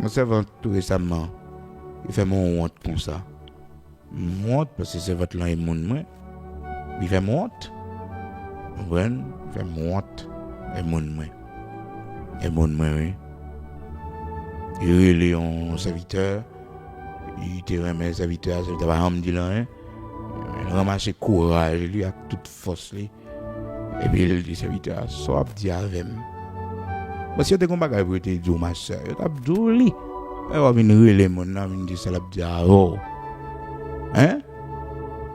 on s'est vendu tout récemment. Il fait mon honte comme ça. Honte parce que c'est votre là et mon moi. Il fait mon honte. Ouais, il fait mon honte et mon moi. Et mon moi oui. Il est un serviteur. Il te remet serviteur, ça va me dire là, il ramasse courage, lui a toute force lui. Et puis il dit serviteur, soit dit avec moi. Si tu as un bagage pour te dire ma soeur, tu as dit lui. Elle va venir relire mon nom, il dit ça l'a dit avant. Hein?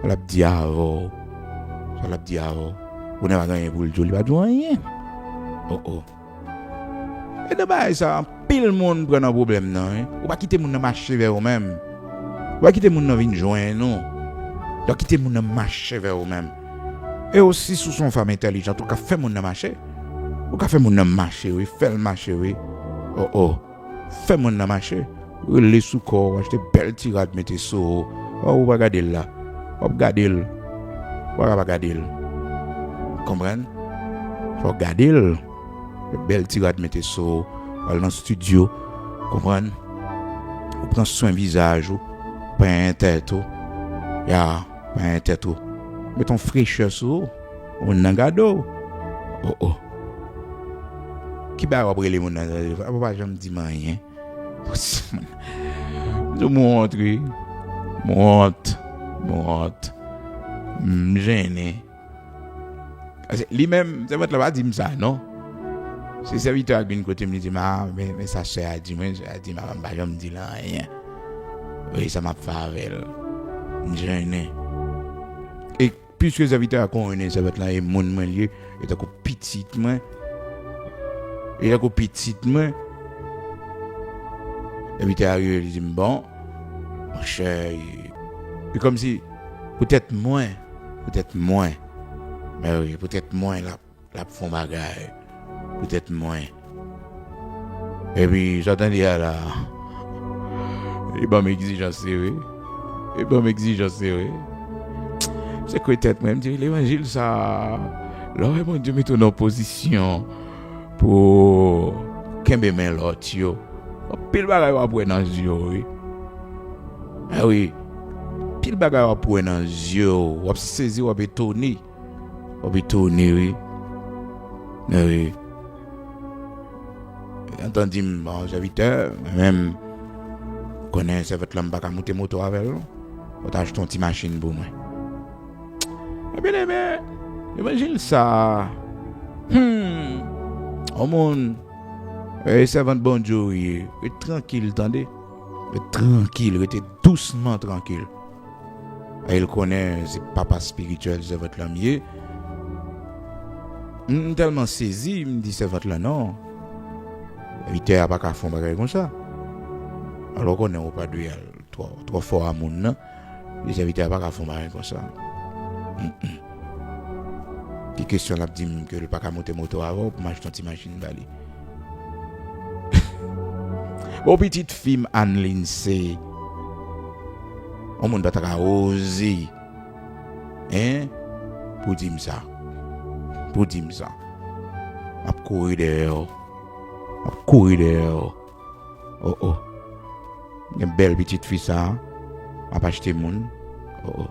Ça l'a dit avant. Vous n'avez pas gagné pour le jour, il va dire rien. Oh. Et d'abord ça, pile monde prend un problème non, ou pas quitter mon marcher vers vous-même. Ou pas quitter mon venir joindre non. Donc quitter mon marcher vers vous-même. Et aussi sous son femme intelligente, ou ka fait mon marcher. Ou ka fait mon marcher, oui, fait le marcher oui. Oh. Fait mon marcher. Ou les sous corps, acheter belle tirade mettez so. Oh, ou pas regarder là. Ou regarder. Ou pas regarder. Comprendre? Faut regarder. Belle tirade mettez so. Ou dans le studio. Comprendre? Ou prend soin visage ou pas un tête ou. Ya, pas un tête ou. Mets ton fraîcheur sur ou nan gado. Oh. Qui va après les moun nan? Papa jamais dit rien. Je montre. Gêné. Lui-même, c'est votre là dit ça, non? C'est serviteur qui vient côté me dit mais ça sœur a dit ma pas jamais dit rien. Oui, ça m'a fait avec gêné. Et puisque serviteur a connaît ça votre là et mon lieu et ta petite moi. Et la petite moi. Serviteur il dit bon mon cher et comme si peut-être moins peut-être moins. Mais oui, peut-être moins la font bagaille. Peut-être moins. Et puis, j'attendais à la... Et ben, m'exigence, oui. Et ben, m'exigence, oui. C'est que peut-être même dire l'évangile, ça... Là, mon Dieu, met en opposition pour... Kembe men l'autre, yo. Pile bagay va pour dans yeux, oui. Ah oui. Pile bagay va pour dans yeux. Ou saisi, ou étonné. Ou étonné, oui. Ah oui. Entendu, bon, j'habite, même, connais, c'est votre l'homme, pas monter moto avec lui. On t'achète une petite machine pour moi. Eh bien, mais, imagine ça. Au monde, servant de bon Dieu, tranquille, attendez. Tranquille, était doucement tranquille. Et il connaît, c'est papa spirituel, c'est votre l'homme. Tellement saisi, il me dit, c'est votre là, non. Éviter à pas qu'à faire bagay comme ça. Alors qu'on n'est pas de trop fort à mon nom. Les éviter à pas qu'à faire bagay comme ça. Qui question là dit que le pas qu'à monter moto avant pour m'acheter une petite machine bali. Bon petite fille Anne Lindsay. On monde pas ta oser. Hein? Pour dire ça. Pour dire ça. A courir dehors. Oh. Une belle petite fille ça. A pas acheté moun. Oh.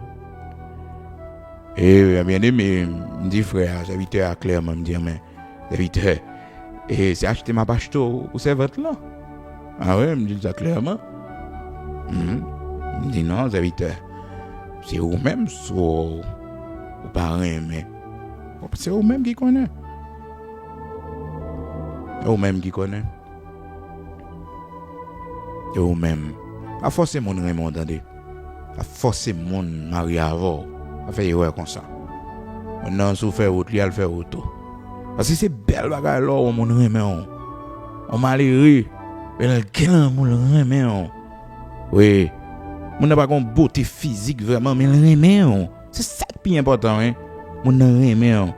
Et bien aimé, me dit frère, j'habite à clairement me dire mais j'habite et c'est acheté ma bacheto ou c'est votre là. Ah ouais, me dit ça clairement. Me dit non, j'habite c'est vous même ou parents mais c'est vous même qui connaît. Ou même qui connaît. Ou même. A forcer mon Raymond, entendez. A forcer mon mari avant. A faire erreur comme ça. On a souffert autre, il a fait autre. Parce que c'est belle bagarre là, mon Raymond. On m'a l'air. Mais quel mon Raymond. Oui. Mon n'a pas une beauté physique vraiment, mais le Raymond. C'est ça qui est important, hein. Mon Raymond.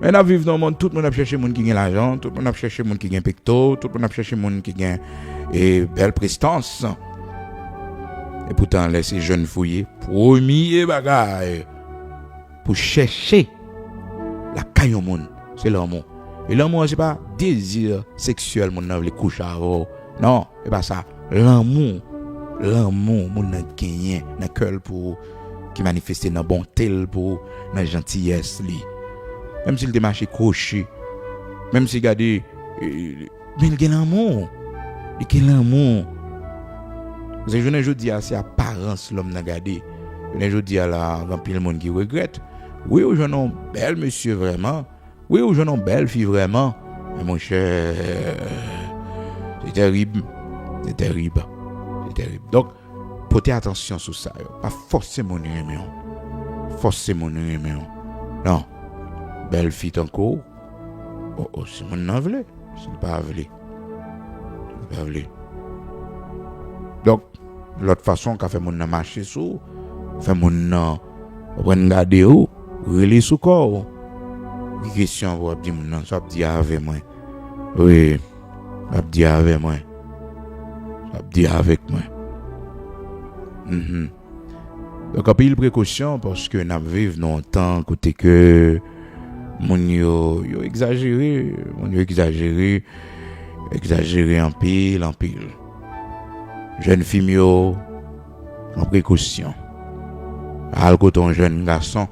Mais nous vivons dans le monde, tout le monde a cherché monde qui a l'argent, tout le monde a cherché monde qui a pecto, tout le monde a cherché monde qui a belle prestance. Et pourtant, laissez jeunes fouiller, premier bagaille, pour chercher la caille au monde, c'est l'amour. Et l'amour, c'est pas désir sexuel, mon veut coucher avant. Non, c'est pas ça. L'amour, mon a gagné, dans le cœur pour qui manifeste dans la bonté, pour la gentillesse. Même s'il démarche crochet, même s'il garde, mais il a l'amour. Il a l'amour. Je ne dis pas c'est apparence l'homme n'a gardé. Je dis à la remplir le monde qui regrette. Oui, ou je non belle monsieur vraiment. Oui, ou je non belle fille vraiment. Mais mon cher, c'est terrible. C'est terrible. C'est terrible. Donc, portez attention sur ça. Pas forcer mon aimer. Forcer mon aimer. Non. Belle fille encore. Oh, c'est mon envelé. C'est pas envelé. C'est pas envelé. Donc, l'autre façon qu'a fait mon marcher sous, fait mon regarder où, relais sous corps. Question pour dire mon ça dire avec moi. Oui, ça dire avec moi. Ça dire avec moi. Donc, en pile précaution parce que nous vivons dans un temps côté que mon yo exagéré en pile. Jeune fille yo en précaution. Al côté un jeune garçon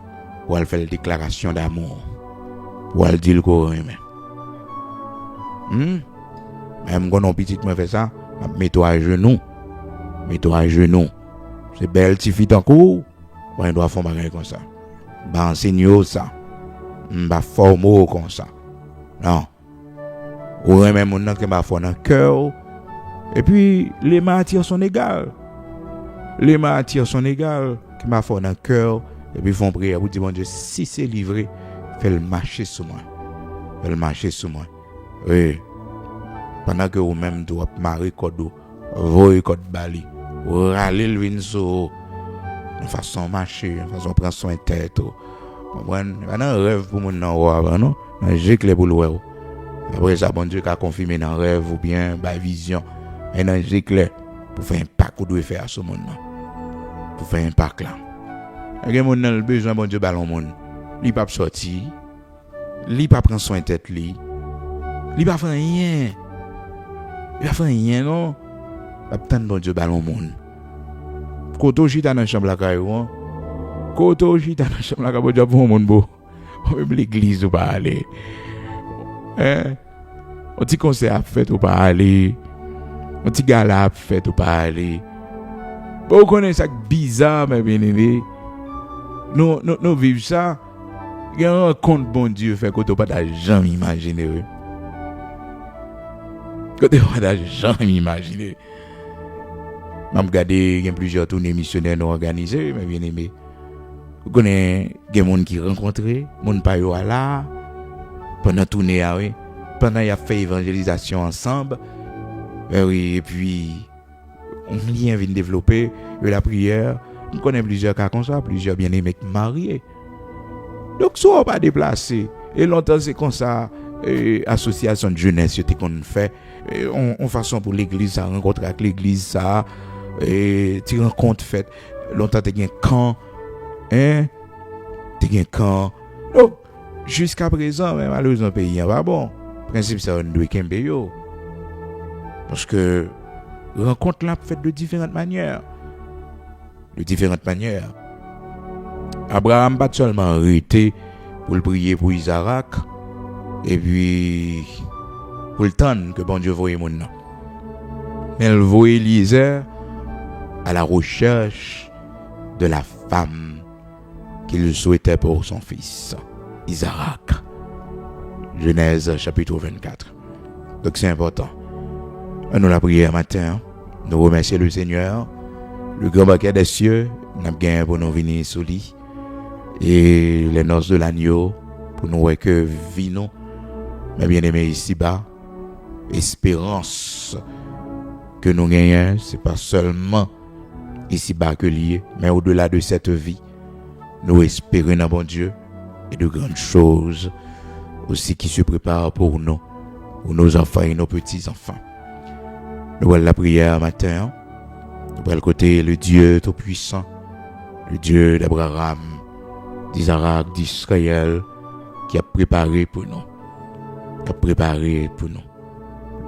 pour elle faire une déclaration d'amour. Pour elle dire qu'on aime. Même quand on petit me fait ça, mets-toi à genoux. C'est belle petite fille en cours, on doit faire bagarre comme ça. Bah enseigne ça. Bah former comme ça. Non. Ou même mon nom qui m'a fait dans cœur. Et puis les matières sont égales. Qui m'a fait dans cœur et puis font prière pour dire mon Dieu si c'est livré, fais le marcher sur moi. Oui. Pendant que vous même doit marier code voyer code bali. Ou râler le vin sur une façon de marcher, une façon de prendre soin de tête. Comprendre? Pas un rêve pour mon nan non? J'ai clé pour le après ça, bon Dieu, qui a confirmé dans le rêve ou bien dans la vision. Et dans j'ai clé pour faire un impact qu'on doit faire à ce monde. Pour faire un impact là. Et les gens ont besoin, bon Dieu, ballon monde. Il pas sortir. Il pas prendre soin de tête li. Il pas faire rien. Il pas faire rien non. Attendre bon Dieu ballon monde. Koto chita dans chambre la caillou. Koto chita dans chambre la caillou, bon Dieu pour monde beau. Même l'église ou pas aller. On petit concert à fait ou pas aller. On petit gala à fait ou pas aller. Vous connaissez ça bizarre mais bien aimé. Nous vivons ça. Il y a un compte bon Dieu fait que tu pas jamais imaginer. Que tu pas jamais imaginer. M'a regardé il y a plusieurs tournées missionnaires non organisées mais bien aimé. Vous connaissez des gens qui rencontré, monde pas yo là pendant tournée oui. Pendant il a fait évangélisation ensemble. Oui, et puis on lien vient développer la prière. On connaît plusieurs cas comme ça, plusieurs bien-aimés mariés. Donc, soit pas déplacé. Et longtemps, c'est comme ça, association de jeunesse, qu'on fait, en façon pour l'église, ça rencontre avec l'église, ça, tu rencontres fait. Longtemps, tu as un camp, tu as un camp. Donc, jusqu'à présent, malheureusement, le pays n'est pas bon. Le principe, c'est qu'on doit camper. Parce que rencontre là fait de différentes manières. Abraham pas seulement arrêté pour le prier pour Isaac et puis pour le temps que bon Dieu voyait mon nom. Mais il voyait Eliezer à la recherche de la femme qu'il souhaitait pour son fils, Isaac. Genèse chapitre 24. Donc c'est important. Nous la prière matin, nous remercions le Seigneur, le grand banquet des cieux, nous avons gagné pour nous venir sous lui, et les noces de l'agneau, pour nous voir que vino, mais bien aimé ici-bas, espérance que nous gagnons, c'est pas seulement ici-bas que lié, mais au-delà de cette vie, nous espérons dans bon Dieu, et de grandes choses aussi qui se préparent pour nous, pour nos enfants et nos petits-enfants. Nous voyons la prière matin. Nous voyons le côté le Dieu Tout-Puissant, le Dieu d'Abraham, d'Isaac, d'Israël, qui a préparé pour nous.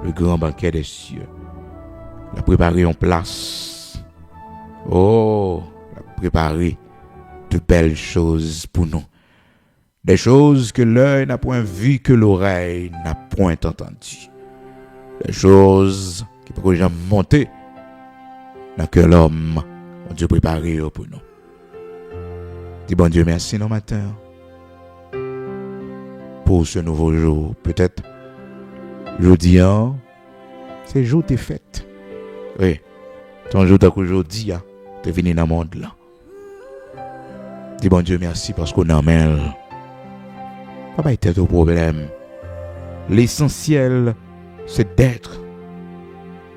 Le grand banquet des cieux. Il a préparé en place. Oh, il a préparé de belles choses pour nous. Des choses que l'œil n'a point vues, que l'oreille n'a point entendues. Des choses qui pourraient jamais monter dans que l'homme a Dieu préparé pour nous. Dis bon Dieu merci nos matins pour ce nouveau jour. Peut-être jeudi, c'est jour de fête. Oui, ton jour d'aujourd'hui, tu es venu dans le monde là. Dis bon Dieu merci parce qu'on en mêle. Pas être au problème. L'essentiel, c'est d'être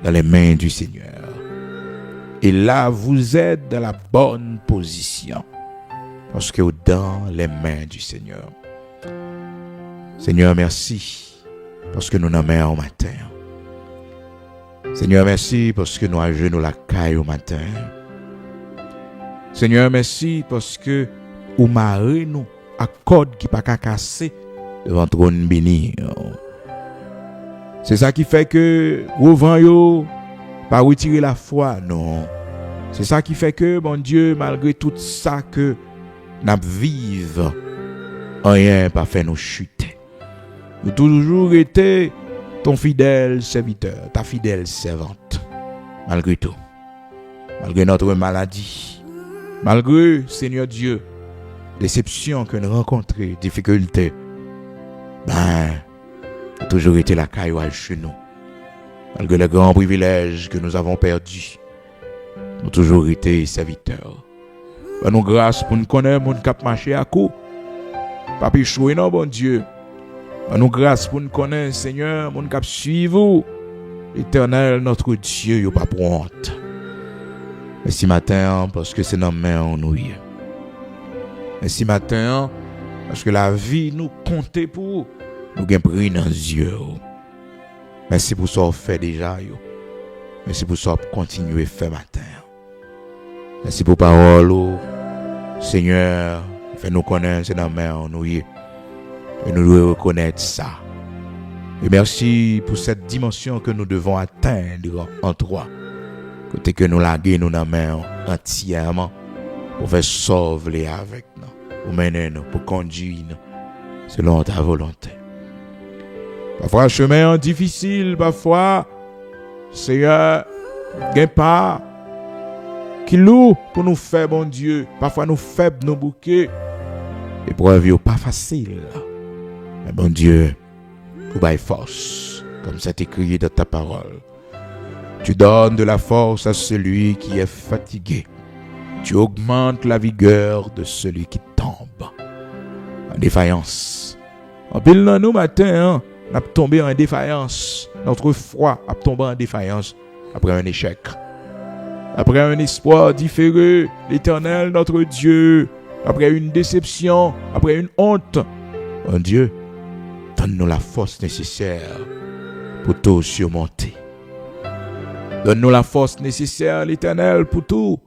dans les mains du Seigneur. Et là, vous êtes dans la bonne position. Parce que dans les mains du Seigneur. Seigneur, merci. Parce que nous nous mettons au matin. Seigneur, merci parce que nous agenons la caille au matin. Seigneur, merci parce que vous marrez nous à code qui pas casser devant trône béni. C'est ça qui fait que vous yo pas retirer la foi, non. C'est ça qui fait que, bon Dieu, malgré tout ça que nous vivons, rien pas fait nous chuter. Nous toujours été ton fidèle serviteur, ta fidèle servante, malgré tout. Malgré notre maladie, malgré, Seigneur Dieu, déception que nous rencontrons, difficultés, toujours été la caille chez nous. Malgré les grands privilèges que nous avons perdus, nous toujours été serviteurs. Nous grâce pour nous connaître mon cap marché à coup. Pas péchouer non bon Dieu. Nous grâce pour nous connaître Seigneur, mon cap suivre. Éternel notre Dieu, yo pas pour honte. Merci matin parce que c'est dans la main en nous. Merci matin parce que la vie nous compte pour nous gain pris dans les yeux. Merci pour ça qu'on fait déjà. Merci pour ça qu'on continue à faire matin. Merci pour parole. Seigneur, fais-nous connaître c'est dans la main en nous. Et nous devons reconnaître ça. Et merci pour cette dimension que nous devons atteindre en toi. Côté que nous laguons nous dans la main entièrement pour faire sauver avec nous, pour mener nous, pour conduire nous selon ta volonté. Parfois, le chemin est difficile, parfois, Seigneur, gain pas qui lourd pour nous faire, bon Dieu. Parfois, nous faibles, nos bouquets. L'épreuve n'est pas facile. Mais bon Dieu, pour bailler force, comme c'est écrit dans ta parole. Tu donnes de la force à celui qui est fatigué. Tu augmentes la vigueur de celui qui tombe en défaillance. En pile dans nous matin, on a tombé en défaillance. Notre foi a tombé en défaillance après un échec. Après un espoir différé, l'Éternel, notre Dieu, après une déception, après une honte. Mon Dieu, donne-nous la force nécessaire pour tout surmonter. Donne-nous la force nécessaire, l'Éternel, pour tout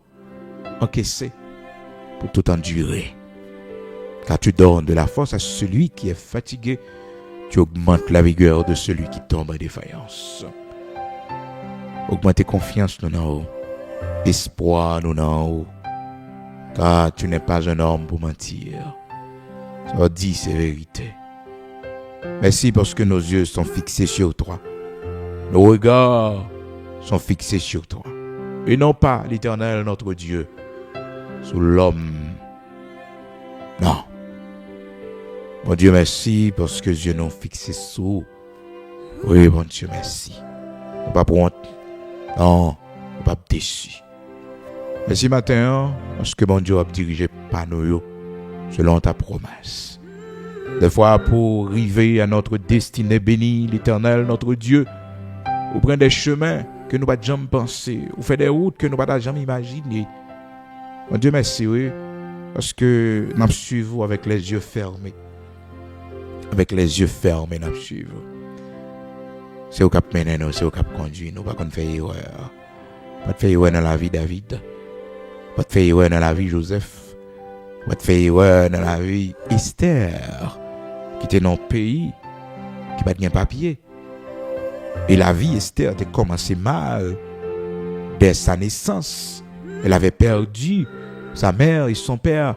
encaisser, pour tout endurer. Car tu donnes de la force à celui qui est fatigué, tu augmentes la vigueur de celui qui tombe en défaillance. Augmentez confiance, nous n'avons espoir, nous n'avons, car tu n'es pas un homme pour mentir. Ça dit ces vérités. Merci parce que nos yeux sont fixés sur toi. Nos regards sont fixés sur toi. Et non pas l'Éternel, notre Dieu, sur l'homme. Non. Bon Dieu, merci parce que Dieu nous fixé sur. Oui, bon Dieu, merci. Non pas pour honte. Non, pas déçu. Merci matin parce que bon Dieu a dirigé par nous selon ta promesse. Des fois, pour arriver à notre destinée bénie, l'Éternel, notre Dieu, ou prendre des chemins que nous ne pouvons jamais penser, ou faire des routes que nous ne pouvons jamais imaginer. Mon Dieu, merci, oui, parce que nous suivons avec les yeux fermés. Avec les yeux fermés, nous suivons. C'est au cap mener nous, c'est au cap conduire nous, pas qu'on fait erreur. Pas de faire erreur dans la vie David, pas de faire erreur dans la vie Joseph, pas de faire erreur dans la vie Esther, qui était dans le pays, qui n'a pas de papier. Et la vie Esther a commencé mal dès sa naissance. Elle avait perdu sa mère et son père.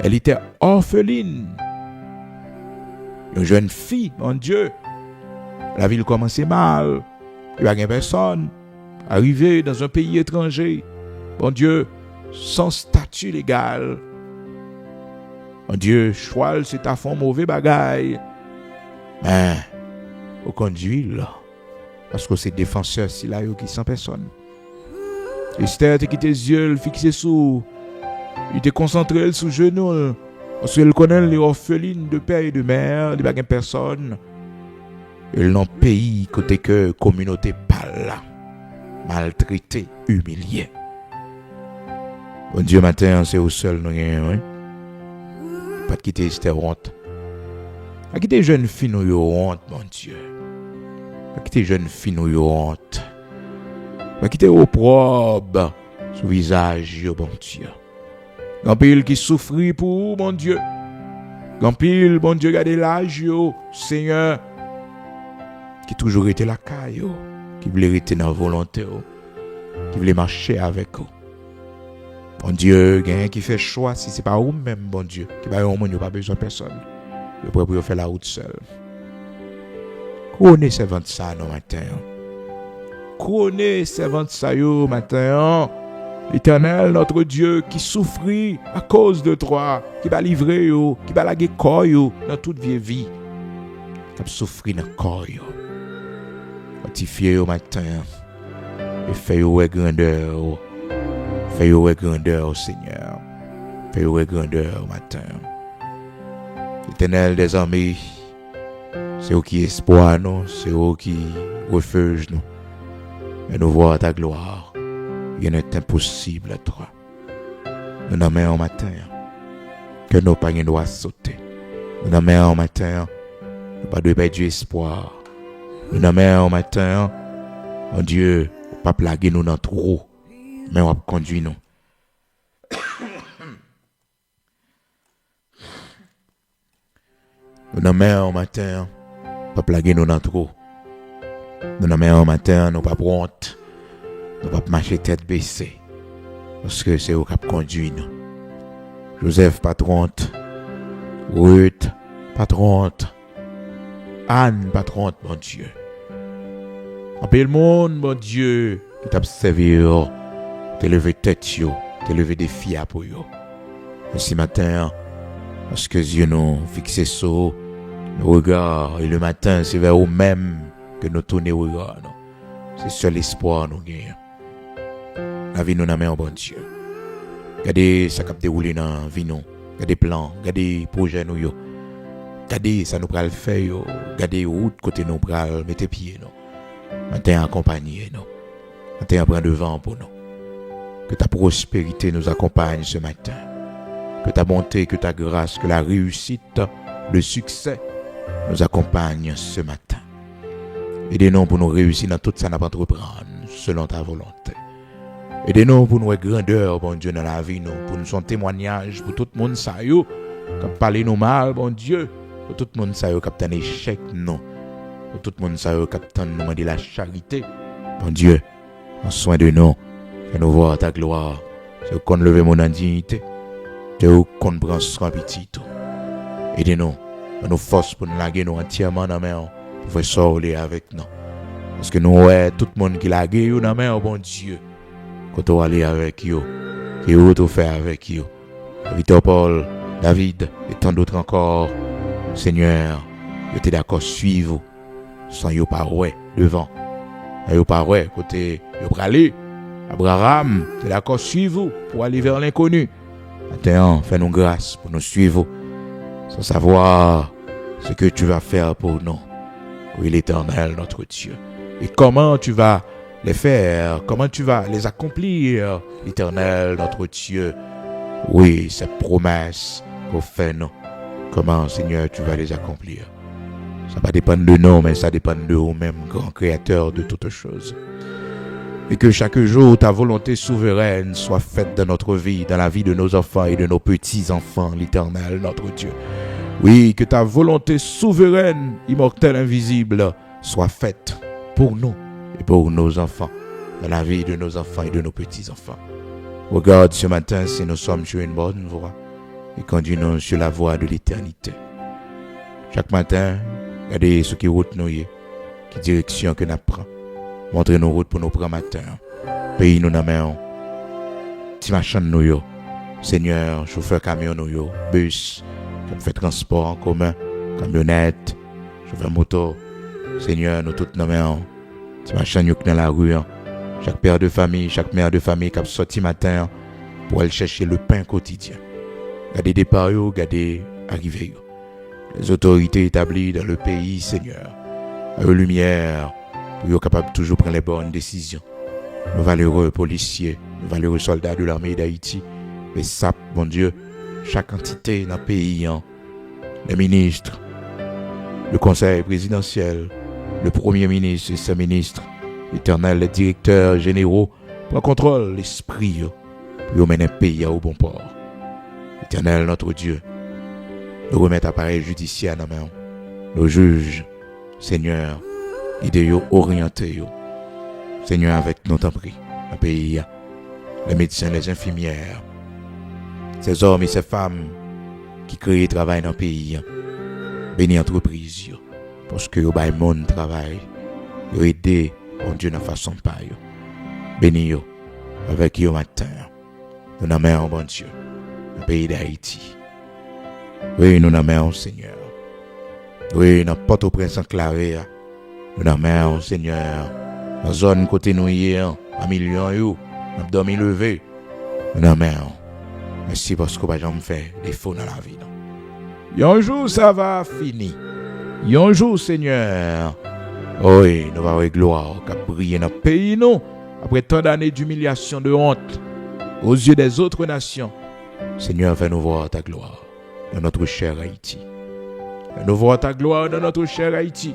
Elle était orpheline. Une jeune fille, mon Dieu. La vie commençait mal. Il n'y avait personne. Arrivée dans un pays étranger. Mon Dieu, sans statut légal. Mon Dieu, choix, c'est à fond mauvais bagaille. Mais, au conduit là. Parce que c'est défenseur si là qui sans personne. Esther te quitté les yeux, fixé sous. Il était concentré sous genou. Parce qu'elle connaît les orphelines de père et de mère, il n'y a pas personne. Elle n'a pays côté que communauté pas là. Maltraité, humilié. Bon Dieu, matin, c'est au seul, nous, hein? Pas de quitter Esther honte. Pas quitter jeune fille, nous, honte, mon Dieu. Pas quitter jeune fille, nous, honte. Pas quitter opprobre sous visage, bon Dieu. Gampil qui souffrit pour, mon Dieu. Gampil, bon Dieu, gardez l'âge, Seigneur. Qui toujours était la caille, qui voulait rester dans la volonté, qui voulait marcher avec vous. Bon Dieu, quelqu'un qui fait choix, si ce n'est pas vous-même, bon Dieu, qui va au monde, il n'y a pas besoin de personne. Il est prêt pour faire la route seul. Couronez servant ça, non, matin. Couronez servant ça, yo, matin. L'Éternel, notre Dieu, qui souffrit à cause de toi, qui va livrer, yo, qui va laguer corps, yo, dans toute vieille vie. Qui va souffrir dans le corps, yo. Fortifiez au matin. Et faites-vous grandeur. Faites-vous grandeur, Seigneur. Faites-vous grandeur au matin. L'Éternel des armées, c'est eux qui espoir nous, c'est eux qui refuge nous. Et nous voir ta gloire. rien n'est impossible à toi. Nous nommons au matin que nos paniers doivent sauter. Nous nommons au matin, nous pas de perdre espoir. Nous nommons au matin, mon Dieu, pas plaguer nous dans trop, mais on va conduire nous. Nous nommons au matin, pas plaguer nous dans trop. Nous nommons au matin, nous pas honte, nous pas marcher tête baissée, parce que c'est au cap conduit nous. Joseph, pas honte. Ruth, pas honte. Anne, pas honte, mon Dieu. Appelle le monde, mon Dieu, qui t'a servi, t'es levé tête, t'es levé des filles pour eux. Et ce matin, parce que Dieu nous fixe sur nos regards, et le matin, c'est vers nous-mêmes que nous tournons le regard. C'est seul espoir nous gagnons. La vie nous n'a mis en bon Dieu. Regardez ça qui a déroulé dans la vie nous. Regardez plans, regardez projets nous yo. Regardez ça nous pral faire yo. Regardez route côté nous pral mettre pied nous. Matin accompagner nous. Matin prendre devant pour nous. Que ta prospérité nous accompagne ce matin. Que ta bonté, que ta grâce, que la réussite, le succès nous accompagne ce matin. Aidez-nous pour nous réussir dans tout ça nous entreprendre selon ta volonté. Aidez-nous pour nous être grandeur, bon Dieu, dans la vie, nous, pour nous son témoignage, pour tout le monde, ça y est, qui parle nous mal, bon Dieu, pour tout le monde, ça y est, qui a un échec, non, pour tout le monde, ça y est, qui a nous demander la charité, bon Dieu, en soin de nous, fais-nous voir ta gloire, c'est qu'on lève mon indignité, c'est qu'on prend soin petit tout. Aidez-nous, nous force pour nous laguer nous entièrement dans la main, pour faire sortir avec nous, parce que nous, ouais, tout le monde qui lague dans la main, bon Dieu. Quand on va aller avec eux, et où on fait avec eux. Victor Paul, David et tant d'autres encore, Seigneur, je t'ai d'accord suivre sans yo pas ouais devant. Yo pas ouais côté yo aller. Abraham, t'es d'accord suivre pour aller vers l'inconnu. Maintenant, fais-nous grâce pour nous suivre sans savoir ce que tu vas faire pour nous. Oui, l'Éternel, notre Dieu. Et comment tu vas les faire, comment tu vas les accomplir, l'Éternel, notre Dieu. Oui, ces promesses qu'on fait, nous. Comment, Seigneur, tu vas les accomplir. Ça va dépendre de nous, mais ça dépend de nous-mêmes, grand créateur de toutes choses. Et que chaque jour, ta volonté souveraine soit faite dans notre vie, dans la vie de nos enfants et de nos petits-enfants, l'Éternel, notre Dieu. Oui, que ta volonté souveraine, immortelle, invisible, soit faite pour nous. Et pour nos enfants, dans la vie de nos enfants et de nos petits-enfants. Regarde ce matin si nous sommes sur une bonne voie et conduis-nous sur la voie de l'éternité. Chaque matin, regardez ce qui route nous est, qui direction que nous prenons. Montrez nos routes pour nous prendre matin. Pays nous n'amènons. Petit machin nous yo. Seigneur, chauffeur camion nous yo. Bus, qui fait transport en commun, camionnette, chauffeur moto. Seigneur, nous tous n'amènons. Petit machin nous dans la rue. Chaque père de famille, chaque mère de famille qui a sorti matin pour aller chercher le pain quotidien. Gardez départ, gardez arrivée. Les autorités établies dans le pays, Seigneur, à eux lumière, pour être capable de toujours prendre les bonnes décisions. Nos valeureux policiers, nos valeureux soldats de l'armée d'Haïti, les SAP, bon Dieu, chaque entité dans le pays, les ministres, le conseil présidentiel, le premier ministre et ses ministres, l'Éternel, les directeurs généraux, prend contrôle l'esprit pour mener un pays au bon port. L'Éternel, notre Dieu, nous remettre appareil judiciaire dans main, nos juges, Seigneur, idéaux orientés, Seigneur, avec nous t'en prie, un pays, les médecins, les infirmières, ces hommes et ces femmes qui créent et travaillent dans le pays, bénis entreprises, parce que vous avez mon travail, vous aidez, bon Dieu, de façon paille. Bénis avec vous matin. Nous n'amènons, bon Dieu, le pays d'Haïti. Oui, nous n'amènons, Seigneur. Oui, dans Port-au-Prince enclavé, nous n'amènons, Seigneur, dans la zone côté nous hier, à million, nous avons dormi levé. Nous n'amènons. Merci parce que vous n'avez fait défaut dans la vie. Et un jour, ça va finir. Et un jour, Seigneur, oui, nous allons avoir gloire, qui brille dans le pays, nous, après tant d'années d'humiliation, de honte, aux yeux des autres nations, Seigneur, fais-nous voir ta gloire dans notre cher Haïti. Fais-nous voir ta gloire dans notre cher Haïti.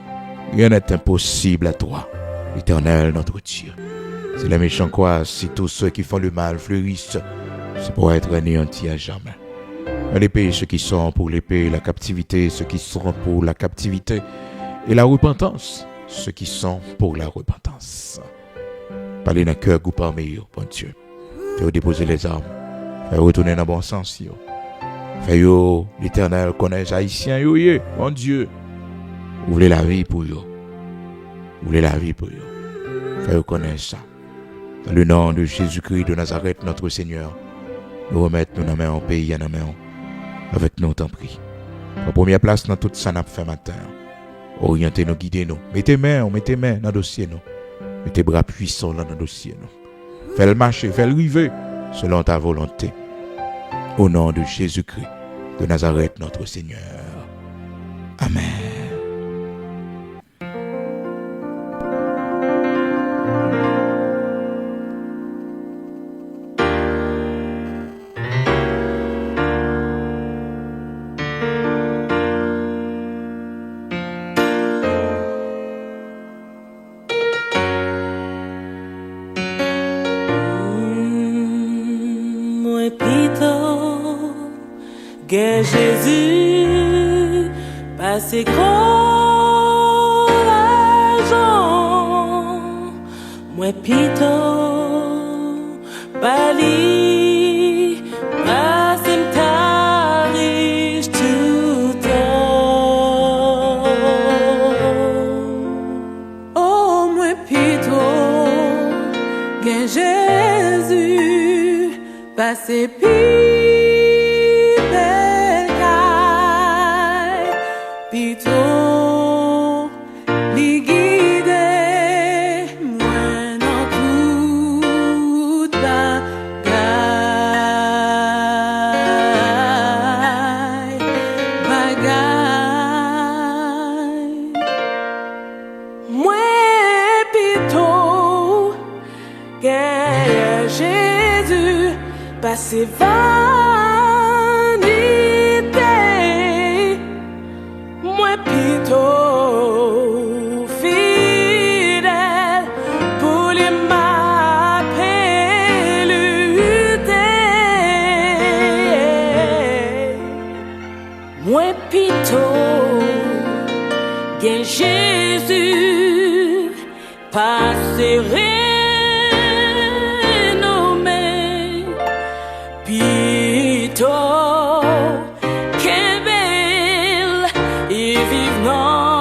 Rien n'est impossible à toi, l'Éternel, notre Dieu. Si les méchants croient, si tous ceux qui font le mal fleurissent, c'est pour être anéantis à jamais. Dans les pays, ceux qui sont pour l'épée, la captivité, ceux qui sont pour la captivité, et la repentance, ceux qui sont pour la repentance. Parlez dans le cœur ou parmi eux, bon Dieu. Fais-vous déposer les armes. Fais-vous retourner dans le bon sens. Fais-vous, l'Éternel, connaître Haïtiens, bon Dieu. Ouvrez la vie pour eux. Ouvrez la vie pour eux. Fais-vous connaître ça. Dans le nom de Jésus-Christ de Nazareth, notre Seigneur, nous remettons nos mains en pays, nos mains avec nous, t'en prie. En première place, dans tout ça, nous fait matin. Orientez-nous, guidez-nous. Mettez main dans le dossier, nous. Mettez bras puissants dans le dossier, nous. Fais-le marcher, fais-le river, selon ta volonté. Au nom de Jésus-Christ de Nazareth, notre Seigneur. Amen. Que Jésus passe gros l'argent, moi pito bali passe m'tariche tout temps. Oh moi pito que Jésus passe c'est vanité, moi plutôt fidèle pour les m'appeler lutter, moi plutôt gain Jésus passerait. Pito, que belle et vivant.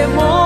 mon